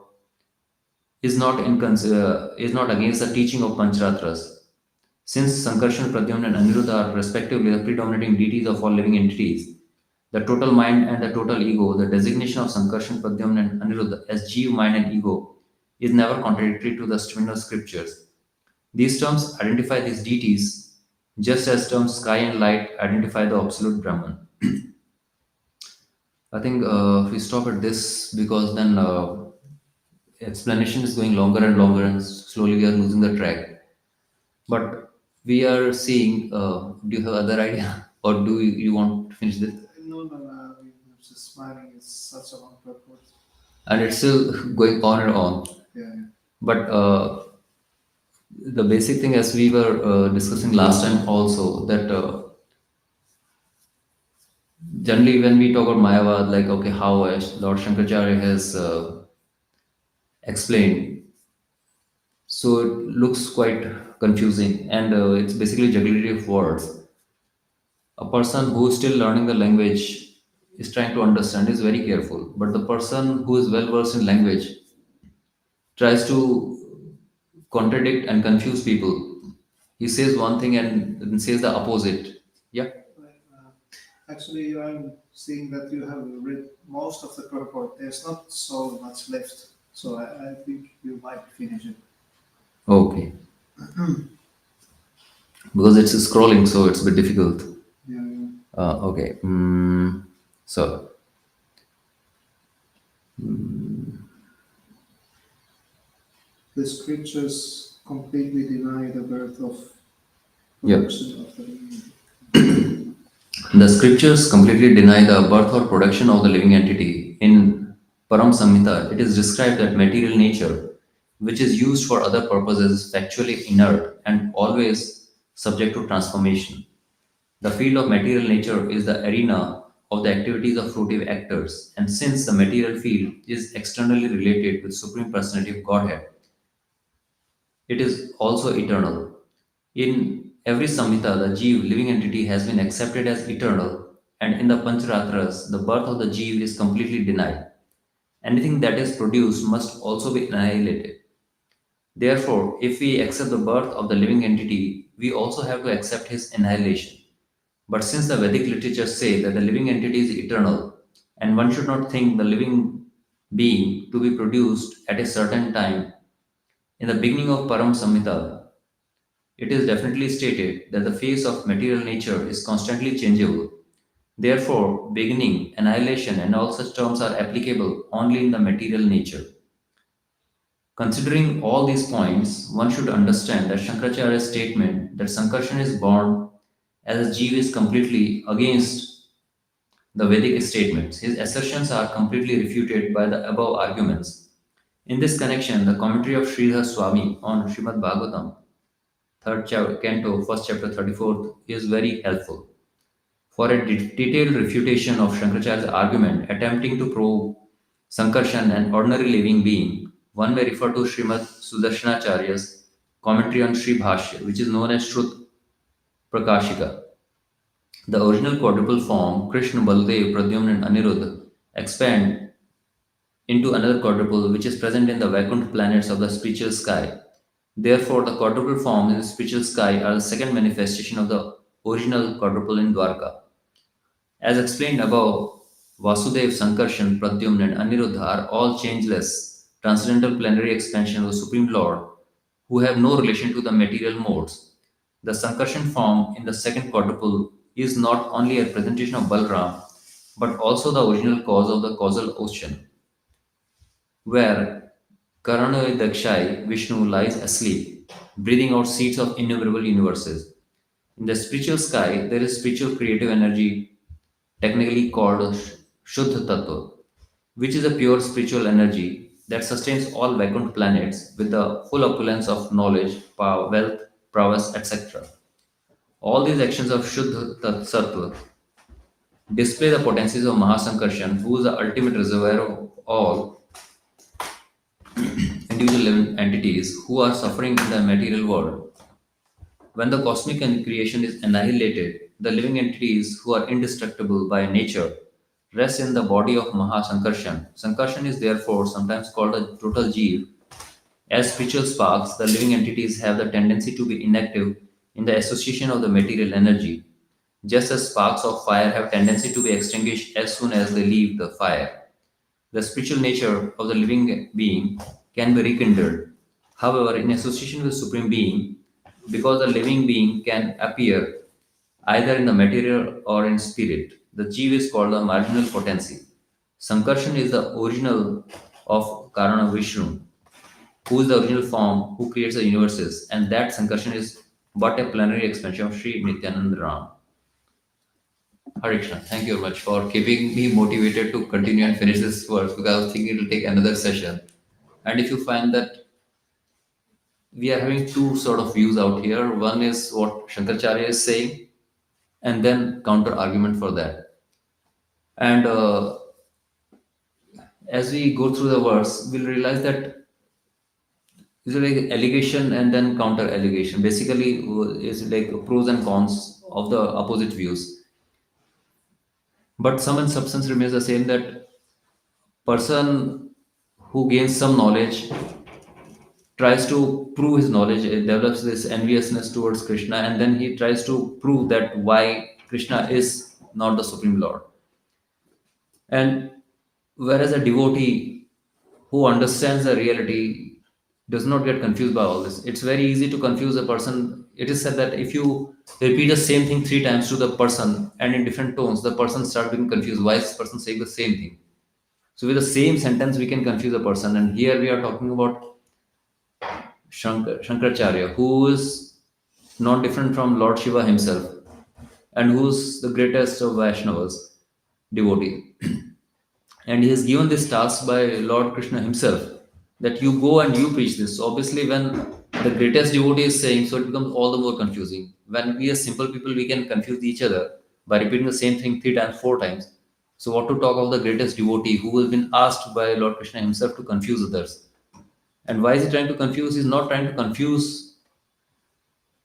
is not against the teaching of Pancharatras. Since Sankarshan, Pradyumna, and Aniruddha are respectively the predominating deities of all living entities, the total mind and the total ego, the designation of Sankarshan, Pradyumna, and Aniruddha as Jeev, mind, and ego is never contradictory to the Srimad scriptures. These terms identify these deities just as terms sky and light identify the absolute Brahman. I think if we stop at this because then explanation is going longer and longer and slowly we are losing the track. But we are seeing, do you have other idea or do you want to finish this? No, no, no. I mean, I'm just smiling. It's such a long purport. And it's still going on and on. Yeah, yeah. But the basic thing, as we were discussing last time also, that generally when we talk about Mayavad, like okay, how Lord Shankaracharya has explained, so it looks quite confusing, and it's basically jugglery of words. A person who is still learning the language is trying to understand is very careful, but the person who is well versed in language tries to contradict and confuse people. He says one thing and then says the opposite. Yeah. Right, actually, I'm seeing that you have read most of the purport. There's not so much left, so I think you might finish it. Okay. Because it's scrolling, so it's a bit difficult. Yeah, yeah. Okay. So, The scriptures completely deny the birth of yeah. production of the living. The scriptures completely deny the birth or production of the living entity. In Param Samhita, it is described that material nature, which is used for other purposes, is factually inert and always subject to transformation. The field of material nature is the arena of the activities of fruitive actors, and since the material field is externally related with Supreme Personality of Godhead, it is also eternal. In every Samhita, the Jeev, living entity, has been accepted as eternal, and in the Pancharatras, the birth of the Jeev is completely denied. Anything that is produced must also be annihilated. Therefore, if we accept the birth of the living entity, we also have to accept his annihilation. But since the Vedic literatures say that the living entity is eternal, and one should not think the living being to be produced at a certain time, in the beginning of Param Samhita, it is definitely stated that the face of material nature is constantly changeable. Therefore, beginning, annihilation, and all such terms are applicable only in the material nature. Considering all these points, one should understand that Shankaracharya's statement that Sankarshan is born as a Jeev is completely against the Vedic statements. His assertions are completely refuted by the above arguments. In this connection, the commentary of Sridhar Swami on Srimad Bhagavatam, third canto, first chapter, 34th, is very helpful. For a detailed refutation of Shankaracharya's argument attempting to prove Sankarshan an ordinary living being, one may refer to Srimad Sudarshanacharya's commentary on Sri Bhashya, which is known as Shrut Prakashika. The original quadruple form, Krishna, Baldev, Pradyumna, and Aniruddha, expand into another quadruple which is present in the Vaikuntha planets of the spiritual sky. Therefore, the quadruple forms in the spiritual sky are the second manifestation of the original quadruple in Dwarka. As explained above, Vasudev, Sankarshan, Pradyumna, and Aniruddha are all changeless, transcendental planetary expansion of the Supreme Lord who have no relation to the material modes. The Sankarshan form in the second quadruple is not only a presentation of Balram, but also the original cause of the causal ocean, where Karanoy Dakshai, Vishnu, lies asleep, breathing out seeds of innumerable universes. In the spiritual sky, there is spiritual creative energy, technically called Shuddha Tattva, which is a pure spiritual energy that sustains all Vaikuntha planets with the full opulence of knowledge, power, wealth, prowess, etc. All these actions of Shuddha Sattva display the potencies of Mahasankarshan, who is the ultimate reservoir of all individual living entities who are suffering in the material world. When the cosmic creation is annihilated, the living entities who are indestructible by nature rests in the body of Mahasankarshan. Sankarshan is therefore sometimes called a total jeev. As spiritual sparks, the living entities have the tendency to be inactive in the association of the material energy, just as sparks of fire have tendency to be extinguished as soon as they leave the fire. The spiritual nature of the living being can be rekindled. However, in association with Supreme Being, because the living being can appear either in the material or in spirit, the Jeev is called the marginal potency. Sankarshan is the original of Karana Vishnu, who is the original form who creates the universes, and that Sankarshan is but a plenary expansion of Sri Nityananda Ram. Hare Krishna, thank you very much for keeping me motivated to continue and finish this verse because I was thinking it will take another session. And if you find that we are having two sort of views out here, one is what Shankaracharya is saying, and then counter argument for that. And as we go through the verse, we'll realize that it's like allegation and then counter allegation. Basically, is like pros and cons of the opposite views. But sum and substance remains the same. That person who gains some knowledge tries to prove his knowledge, develops this enviousness towards Krishna, and then he tries to prove that why Krishna is not the Supreme Lord. And whereas a devotee who understands the reality does not get confused by all this. It's very easy to confuse a person. It is said that if you repeat the same thing three times to the person and in different tones, the person starts being confused. Why is this person saying the same thing? So with the same sentence, we can confuse a person. And here we are talking about Shankaracharya, who is not different from Lord Shiva himself, and who's the greatest of Vaishnavas, devotee. And he is given this task by Lord Krishna himself that you go and you preach this. So obviously, when the greatest devotee is saying, so it becomes all the more confusing. When we as simple people, we can confuse each other by repeating the same thing three times, four times. So what to talk of the greatest devotee who has been asked by Lord Krishna himself to confuse others? And why is he trying to confuse? He's not trying to confuse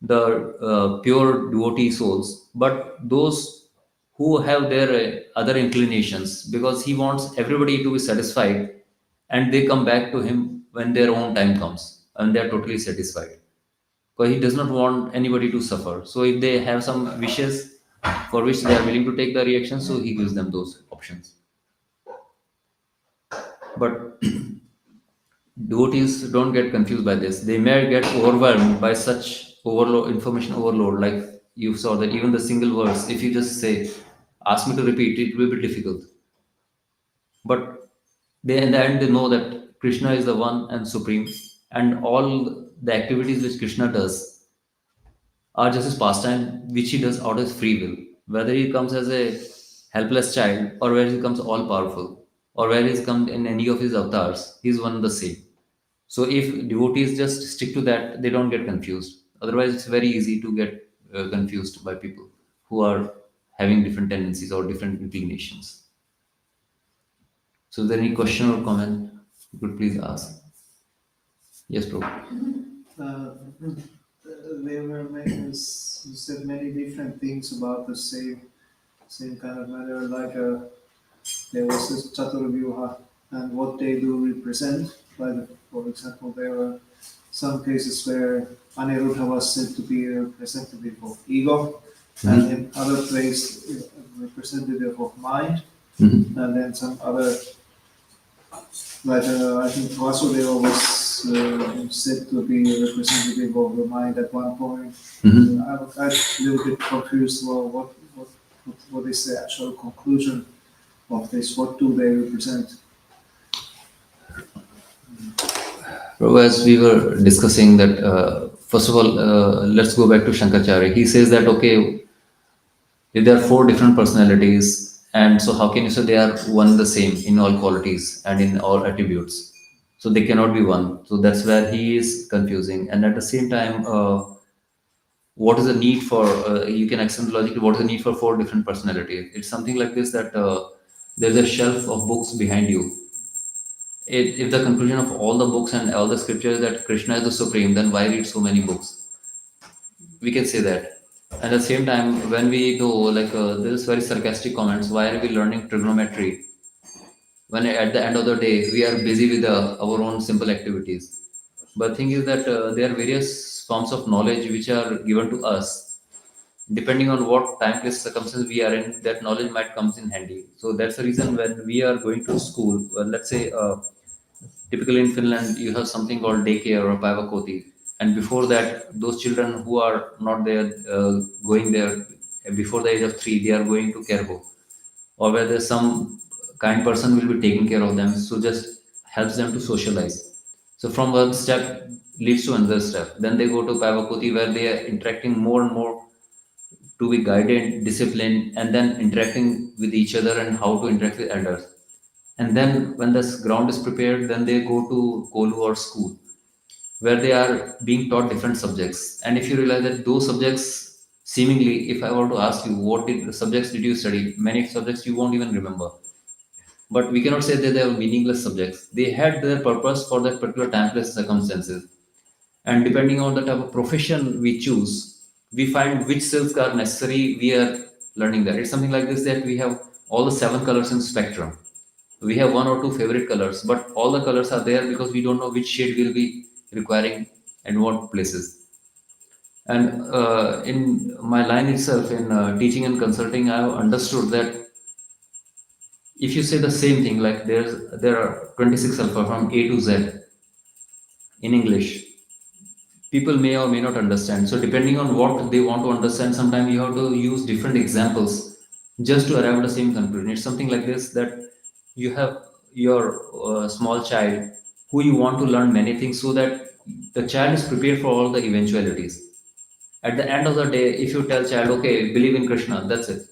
the pure devotee souls, but those who have their other inclinations, because he wants everybody to be satisfied and they come back to him when their own time comes and they are totally satisfied. Because he does not want anybody to suffer. So if they have some wishes for which they are willing to take the reaction, so he gives them those options. But devotees don't get confused by this. They may get overwhelmed by such overload, information overload. Like you saw that even the single verse, if you just say, ask me to repeat, it will be difficult. But they, in the end, they know that Krishna is the one and supreme, and all the activities which Krishna does are just his pastime, which he does out of his free will. Whether he comes as a helpless child, or whether he comes all powerful, or whether he's come in any of his avatars, he's one and the same. So if devotees just stick to that, they don't get confused. Otherwise, it's very easy to get confused by people who are having different tendencies or different inclinations. So, is there any question or comment you could please ask? Yes, bro. Uh, there were many, you said many different things about the same kind of matter, like there was this Chaturvyuha and what they do represent. For example, there were some cases where Aniruddha was said to be a representative of ego, and Mhm. in other place, representative of mind, Mhm. and then some other, like I think Vasudeva was said to be a representative of the mind at one point. Mhm. I'm a little bit confused. Well, what is the actual conclusion of this? What do they represent? Bro, as we were discussing that, first of all, let's go back to Shankaracharya. He says that, okay, if there are four different personalities, and so how can you say they are one and the same in all qualities and in all attributes? So they cannot be one. So that's where he is confusing. And at the same time, what is the need for? You can extend logically. What is the need for four different personalities? It's something like this that there's a shelf of books behind you. If the conclusion of all the books and all the scriptures that Krishna is the supreme, then why read so many books? We can say that. At the same time, when we do like this very sarcastic comments, why are we learning trigonometry when at the end of the day we are busy with our own simple activities? But thing is that there are various forms of knowledge which are given to us depending on what time place circumstances we are in. That knowledge might comes in handy. So that's the reason when we are going to school, well, let's say typically in Finland, you have something called daycare or päiväkoti, and before that, those children who are not there going there before the age of 3, they are going to kerho, or where there's some kind person will be taking care of them. So just helps them to socialize. So from one step leads to another step. Then they go to päiväkoti where they are interacting more and more to be guided, disciplined, and then interacting with each other and how to interact with elders. And then when this ground is prepared, then they go to Kolu or school where they are being taught different subjects. And if you realize that those subjects, seemingly, if I were to ask you what subjects did you study, many subjects you won't even remember. But we cannot say that they are meaningless subjects. They had their purpose for that particular time, place, circumstances. And depending on the type of profession we choose, we find which skills are necessary. We are learning that. It's something like this that we have all the 7 colors in spectrum. We have one or two favorite colors, but all the colors are there because we don't know which shade we'll be requiring and what places. And in my line itself, in teaching and consulting, I have understood that if you say the same thing, like there are 26 alpha from A to Z in English, people may or may not understand. So depending on what they want to understand, sometimes you have to use different examples just to arrive at the same conclusion. It's something like this that you have your small child who you want to learn many things so that the child is prepared for all the eventualities. At the end of the day, if you tell child, okay, believe in Krishna, that's it.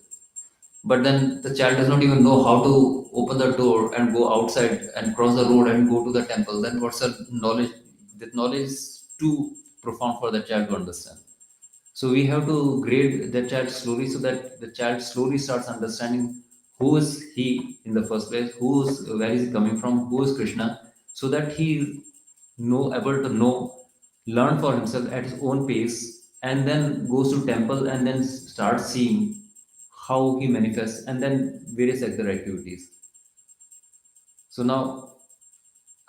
But then the child does not even know how to open the door and go outside and cross the road and go to the temple. Then what's the knowledge? That knowledge is too profound for the child to understand. So we have to grade the child slowly so that the child slowly starts understanding who is he in the first place, where is he coming from, who is Krishna, so that he able to know, learn for himself at his own pace, and then goes to temple and then starts seeing how he manifests, and then various other activities. So now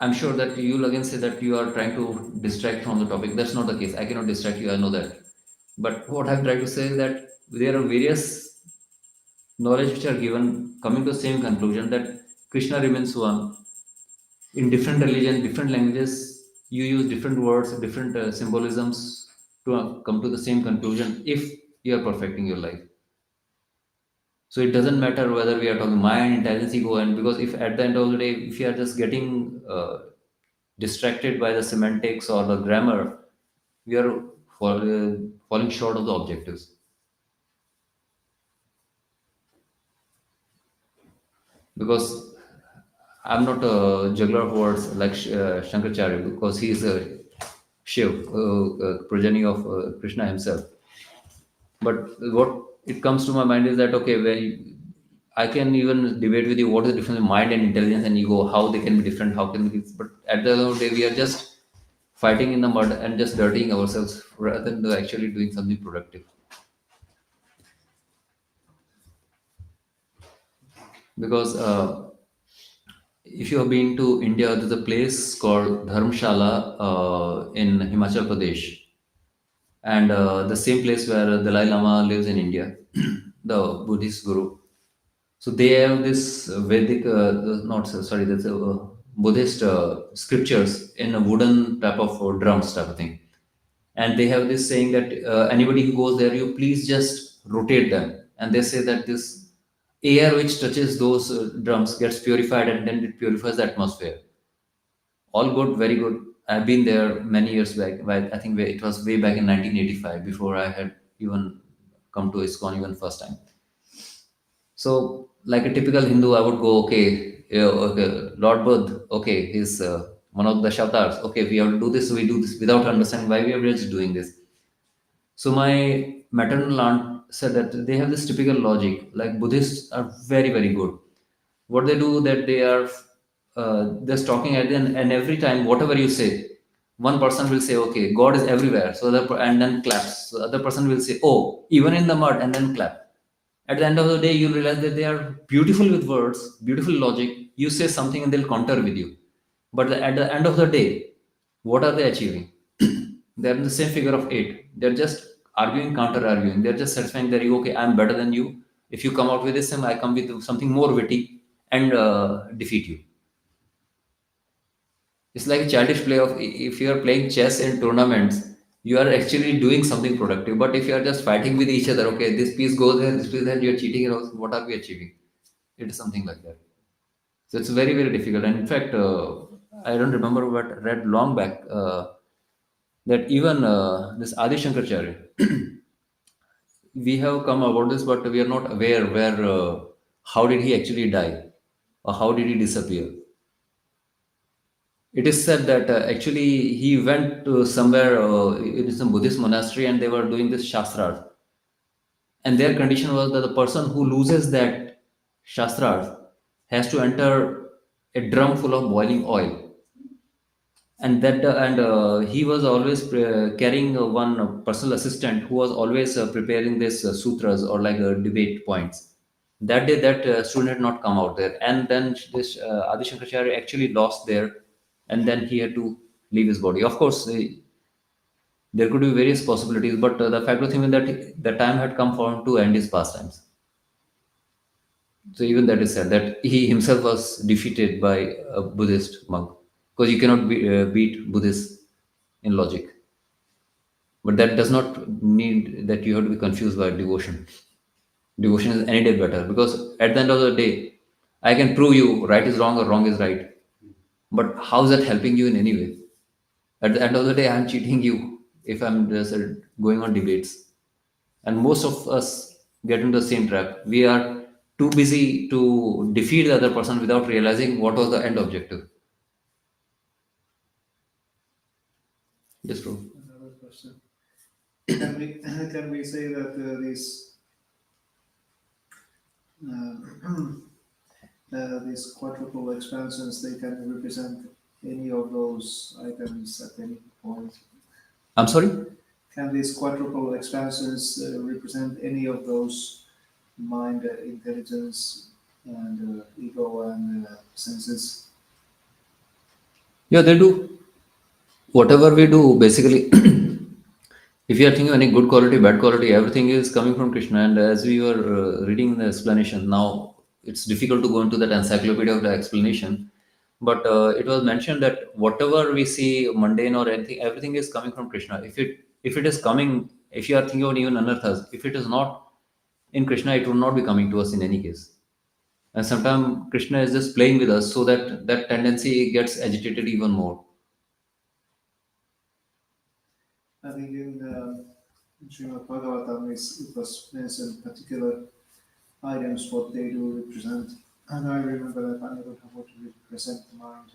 I'm sure that you'll again say that you are trying to distract from the topic. That's not the case. I cannot distract you, I know that. But what I'm trying to say is that there are various knowledge which are given coming to the same conclusion that Krishna remains one. In different religion, different languages, you use different words, different symbolisms to come to the same conclusion if you are perfecting your life. So it doesn't matter whether we are talking mind, intelligence, ego, and because if at the end of the day, if you are just getting distracted by the semantics or the grammar, we are falling short of the objectives. Because I'm not a juggler of words like Shankaracharya, because he is a Shiv, progeny of Krishna himself. But what it comes to my mind is that okay, when I can even debate with you what is the difference in mind and intelligence and ego, how they can be different, how can they be, but at the end of the day, we are just fighting in the mud and just dirtying ourselves rather than actually doing something productive. Because if you have been to India, there's a place called Dharamshala in Himachal Pradesh, and the same place where Dalai Lama lives in India, the Buddhist guru. So they have this Vedic, not sorry, that's Buddhist scriptures in a wooden type of drums type of thing, and they have this saying that anybody who goes there, you please just rotate them, and they say that this air which touches those drums gets purified, and then it purifies the atmosphere. All good, very good. I've been there many years back. I think it was way back in 1985 before I had even come to ISKCON even first time. So, like a typical Hindu, I would go, okay, yeah, okay, Lord Buddha, okay, he's one of the Shavtars. Okay, we have to do this, so we do this without understanding why we are just doing this. So, my maternal aunt said that they have this typical logic, like Buddhists are very, very good. What they do that they are just talking at the end, and every time, whatever you say, One person will say, okay, God is everywhere, so and then claps. So other person will say, oh, even in the mud, and then clap. At the end of the day, you realize that they are beautiful with words, beautiful logic. You say something and they'll counter with you. But at the end of the day, what are they achieving? They're in the same figure of eight. They're just arguing, counter arguing. They're just satisfying their ego. Okay, I'm better than you. If you come out with this, I come with something more witty and defeat you. It's like a childish play of if you are playing chess in tournaments, you are actually doing something productive. But if you are just fighting with each other, okay, this piece goes there, this piece there, you're cheating. What are we achieving? It is something like that. So it's very, very difficult. And in fact, I don't remember, but read long back that even this Adi Shankaracharya, we have come about this, but we are not aware where, how did he actually die, or how did he disappear. It is said that actually he went to somewhere in some Buddhist monastery, and they were doing this shastras. And their condition was that the person who loses that shastras has to enter a drum full of boiling oil. And he was always carrying one personal assistant who was always preparing this sutras or like debate points. That day, that student had not come out there, and then this Adi Shankaracharya actually lost there, and then he had to leave his body. Of course, there could be various possibilities, but the fact of the thing is that the time had come for him to end his pastimes. So even that is said that he himself was defeated by a Buddhist monk, because you cannot beat Buddhists in logic. But that does not mean that you have to be confused by devotion. Devotion is any day better, because at the end of the day, I can prove you right is wrong or wrong is right. But how is that helping you in any way? At the end of the day, I'm cheating you if I'm just going on debates. And most of us get into the same trap. We are too busy to defeat the other person without realizing what was the end objective. Yes, bro. Another question. Can we say that these quadruple expansions, they can represent any of those items at any point? I'm sorry. Can these quadruple expansions represent any of those mind, intelligence, and ego and senses? Yeah, they do. Whatever we do, basically, if you are thinking any good quality, bad quality, everything is coming from Krishna. And as we were reading the explanation, now it's difficult to go into that encyclopedia of the explanation. But it was mentioned that whatever we see mundane or anything, everything is coming from Krishna. If it is coming, if you are thinking about even anarthas, if it is not in Krishna, it will not be coming to us in any case. And sometimes Krishna is just playing with us so that that tendency gets agitated even more. I think in Srimad Bhagavatam, it was mentioned particular items, what they do represent. And I remember that I don't know what to represent the mind.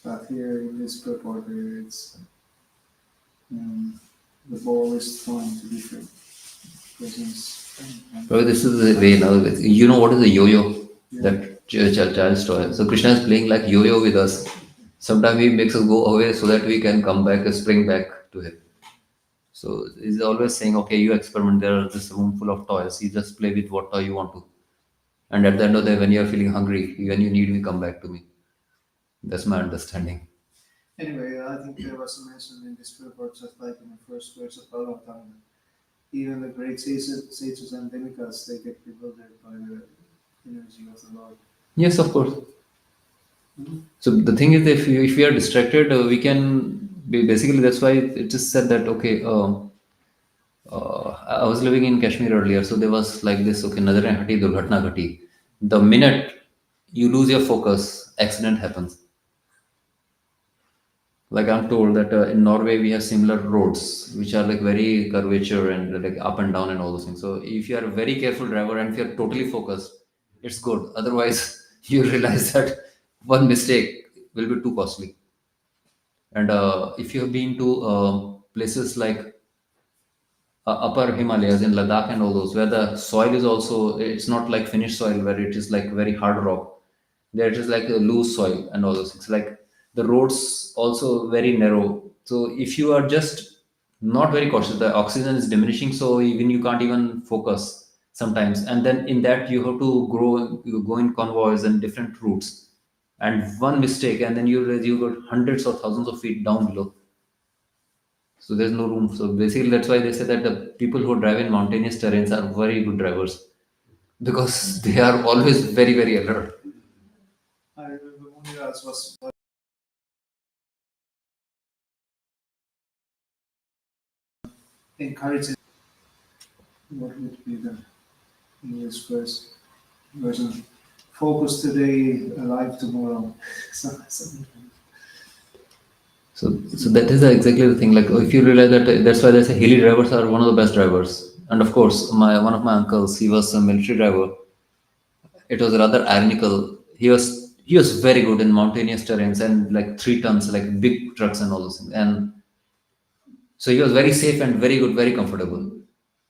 But here in this purport, it's the ball is thrown to different persons. Probably this is the way now. You know what is a yo-yo? Yeah. That child's toy. So Krishna is playing like yo-yo with us. Sometimes he makes us go away so that we can come back, spring back to him. So he's always saying, okay, you experiment. There is this room full of toys. You just play with what toy you want to. And at the end of the day, when you are feeling hungry, when you need me, come back to me. That's my understanding. Anyway, I think there was a mention in this purport, just like in the first verse of Bhagavatam, even the great sages and demigods, they get bewildered by the energy of the Lord. Yes, of course. So the thing is, if we are distracted, we can be basically. That's why it is said that okay. I was living in Kashmir earlier, so there was like this. Okay, Nazare hati, durghatna ghati. The minute you lose your focus, accident happens. Like I'm told that in Norway we have similar roads which are like very curvature and like up and down and all those things. So if you are a very careful driver and if you're totally focused, it's good. Otherwise, you realize that one mistake will be too costly. And if you have been to places like upper Himalayas in Ladakh and all those, where the soil is also, it's not like finished soil where it is like very hard rock. There it is like a loose soil and all those things. Like The roads also very narrow. So if you are just not very cautious, the oxygen is diminishing, so even you can't even focus sometimes. And then in that you have to grow, you go in convoys and different routes. And one mistake, and then you got hundreds or thousands of feet down below. So there's no room. So basically, that's why they say that the people who drive in mountainous terrains are very good drivers because they are always very, very alert. I remember Muniraj was encouraging. What would be the English version? Focus today, alive tomorrow. Something. So that is exactly the thing. Like if you realize that that's why they say hilly drivers are one of the best drivers. And of course, my one of my uncles, he was a military driver. It was rather ironical. He was very good in mountainous terrains and like 3 tons, like big trucks and all those things. And so he was very safe and very good, very comfortable.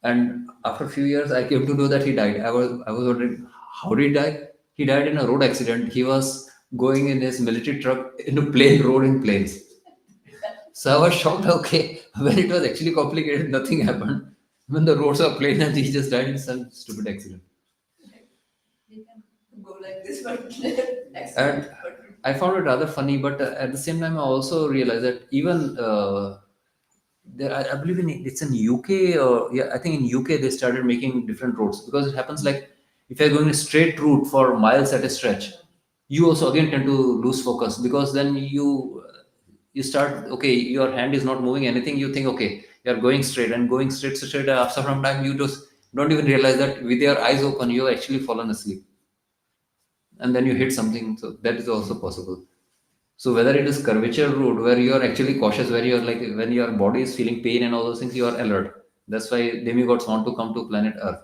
And after a few years, I came to know that he died. I was wondering how did he die? He died in a road accident. He was going in his military truck in a plain road in plains. So I was shocked. Okay, when it was actually complicated, nothing happened. When the roads are plain and he just died in some stupid accident. Go like this, but and I found it rather funny, but at the same time, I also realized that even there, I believe it's in UK or yeah, I think in UK they started making different roads because it happens like if you're going a straight route for miles at a stretch, you also again tend to lose focus because then you start okay, your hand is not moving anything. You think okay, you're going straight and going straight. After some time, you just don't even realize that with your eyes open, you have actually fallen asleep and then you hit something. So that is also possible. So whether it is curvature route where you are actually cautious, where you are like when your body is feeling pain and all those things, you are alert. That's why demigods want to come to planet Earth.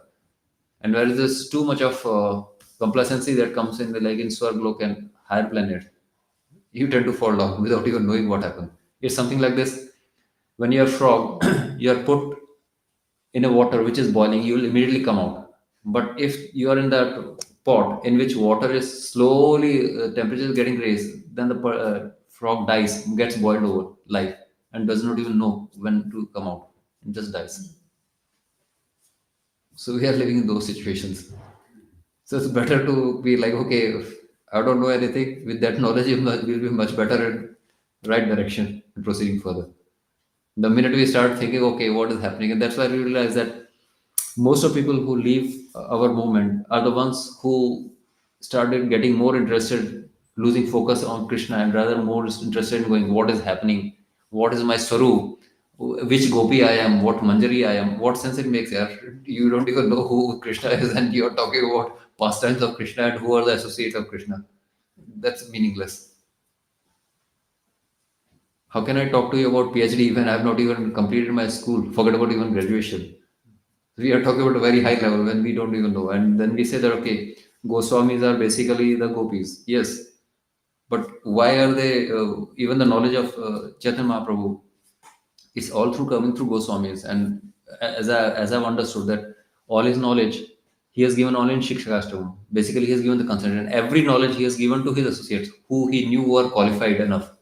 And where there's too much of complacency that comes in, like in Swarglok and higher planets, you tend to fall down without even knowing what happened. It's something like this: when you're a frog, you're put in a water which is boiling, you will immediately come out. But if you are in that pot in which water is slowly, temperature is getting raised, then the frog dies, gets boiled over live, and does not even know when to come out. It just dies. So we are living in those situations. So it's better to be like, okay, I don't know anything. With that knowledge, we'll be much better in right direction and proceeding further. The minute we start thinking, okay, what is happening, and that's why we realize that most of people who leave our movement are the ones who started getting more interested, losing focus on Krishna, and rather more interested in going, what is happening, what is my swarup, which gopi I am, what manjari I am, what sense it makes. Yeah, you don't even know who Krishna is, and you're talking about pastimes of Krishna and who are the associates of Krishna. That's meaningless. How can I talk to you about PhD when I've not even completed my school? Forget about even graduation. We are talking about a very high level when we don't even know. And then we say that, okay, Goswamis are basically the gopis. Yes. But why are they, even the knowledge of Chaitanya Mahaprabhu, it's all through coming through Goswamis. And as I've understood that all his knowledge, he has given all in Shikshakashtam. Basically, he has given the consent. And every knowledge he has given to his associates who he knew were qualified enough.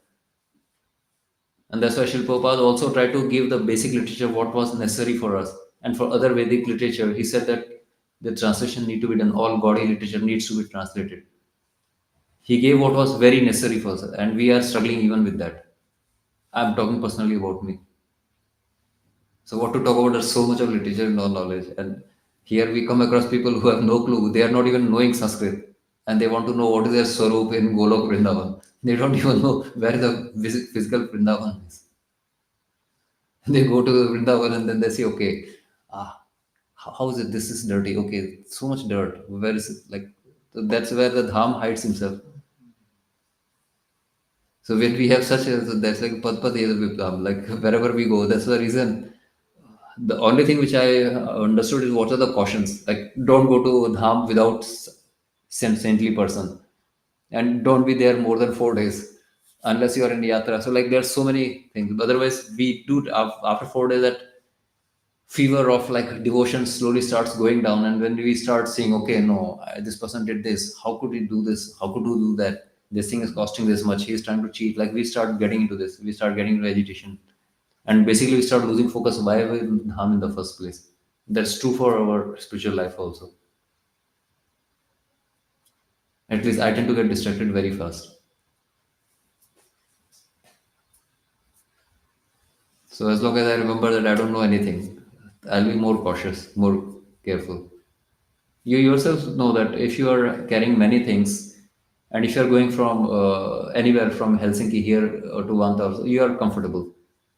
And that's why Srila Prabhupada also tried to give the basic literature what was necessary for us. And for other Vedic literature, he said that the translation need to be done. All Gaudiya literature needs to be translated. He gave what was very necessary for us, and we are struggling even with that. I'm talking personally about me. So what to talk about? There's so much of literature and all knowledge, and here we come across people who have no clue. They are not even knowing Sanskrit, and they want to know what is their swarup in Golok Vrindavan. They don't even know where the physical Vrindavan is. They go to Vrindavan and then they say, okay, how is it? This is dirty. Okay, so much dirt. Where is it? Like, so that's where the Dham hides himself. So when we have such a, so that's like Padpad Dham, like wherever we go, that's the reason. The only thing which I understood is what are the cautions. Like, don't go to Dham without saintly person, and don't be there more than 4 days unless you are in yatra. So like there's so many things. Otherwise, we do after 4 days that fever of like devotion slowly starts going down, and when we start seeing okay, no, this person did this, how could he do this, how could he do that, this thing is costing this much, he's trying to cheat. Like we start getting into this, we start getting into agitation, and basically we start losing focus. Why we harm in the first place? That's true for our spiritual life also. At least I tend to get distracted very fast. So as long as I remember that I don't know anything, I'll be more cautious, more careful. You yourself know that if you are carrying many things, and if you are going from anywhere from Helsinki here to Vantaa, you are comfortable.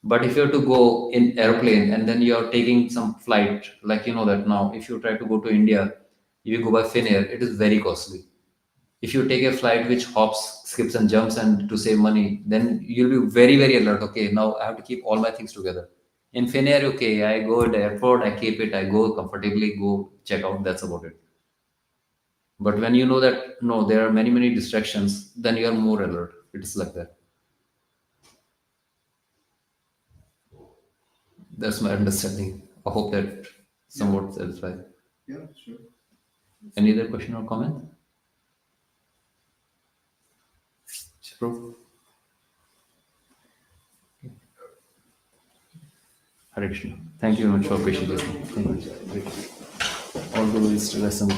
But if you have to go in airplane and then you are taking some flight, like you know that now, if you try to go to India, if you go by Finnair, it is very costly. If you take a flight which hops, skips, and jumps, and to save money, then you'll be very, very alert. Okay, now I have to keep all my things together. In Finnair, okay, I go at the airport, I keep it, I go comfortably, go check out. That's about it. But when you know that no, there are many, many distractions, then you are more alert. It's like that. That's my understanding. I hope that Yeah, somewhat satisfies. yeah, sure. Any other question or comment? Bro, Hare Krishna. Thank you very much for patiently listening. Thank you. All the ways to lesson.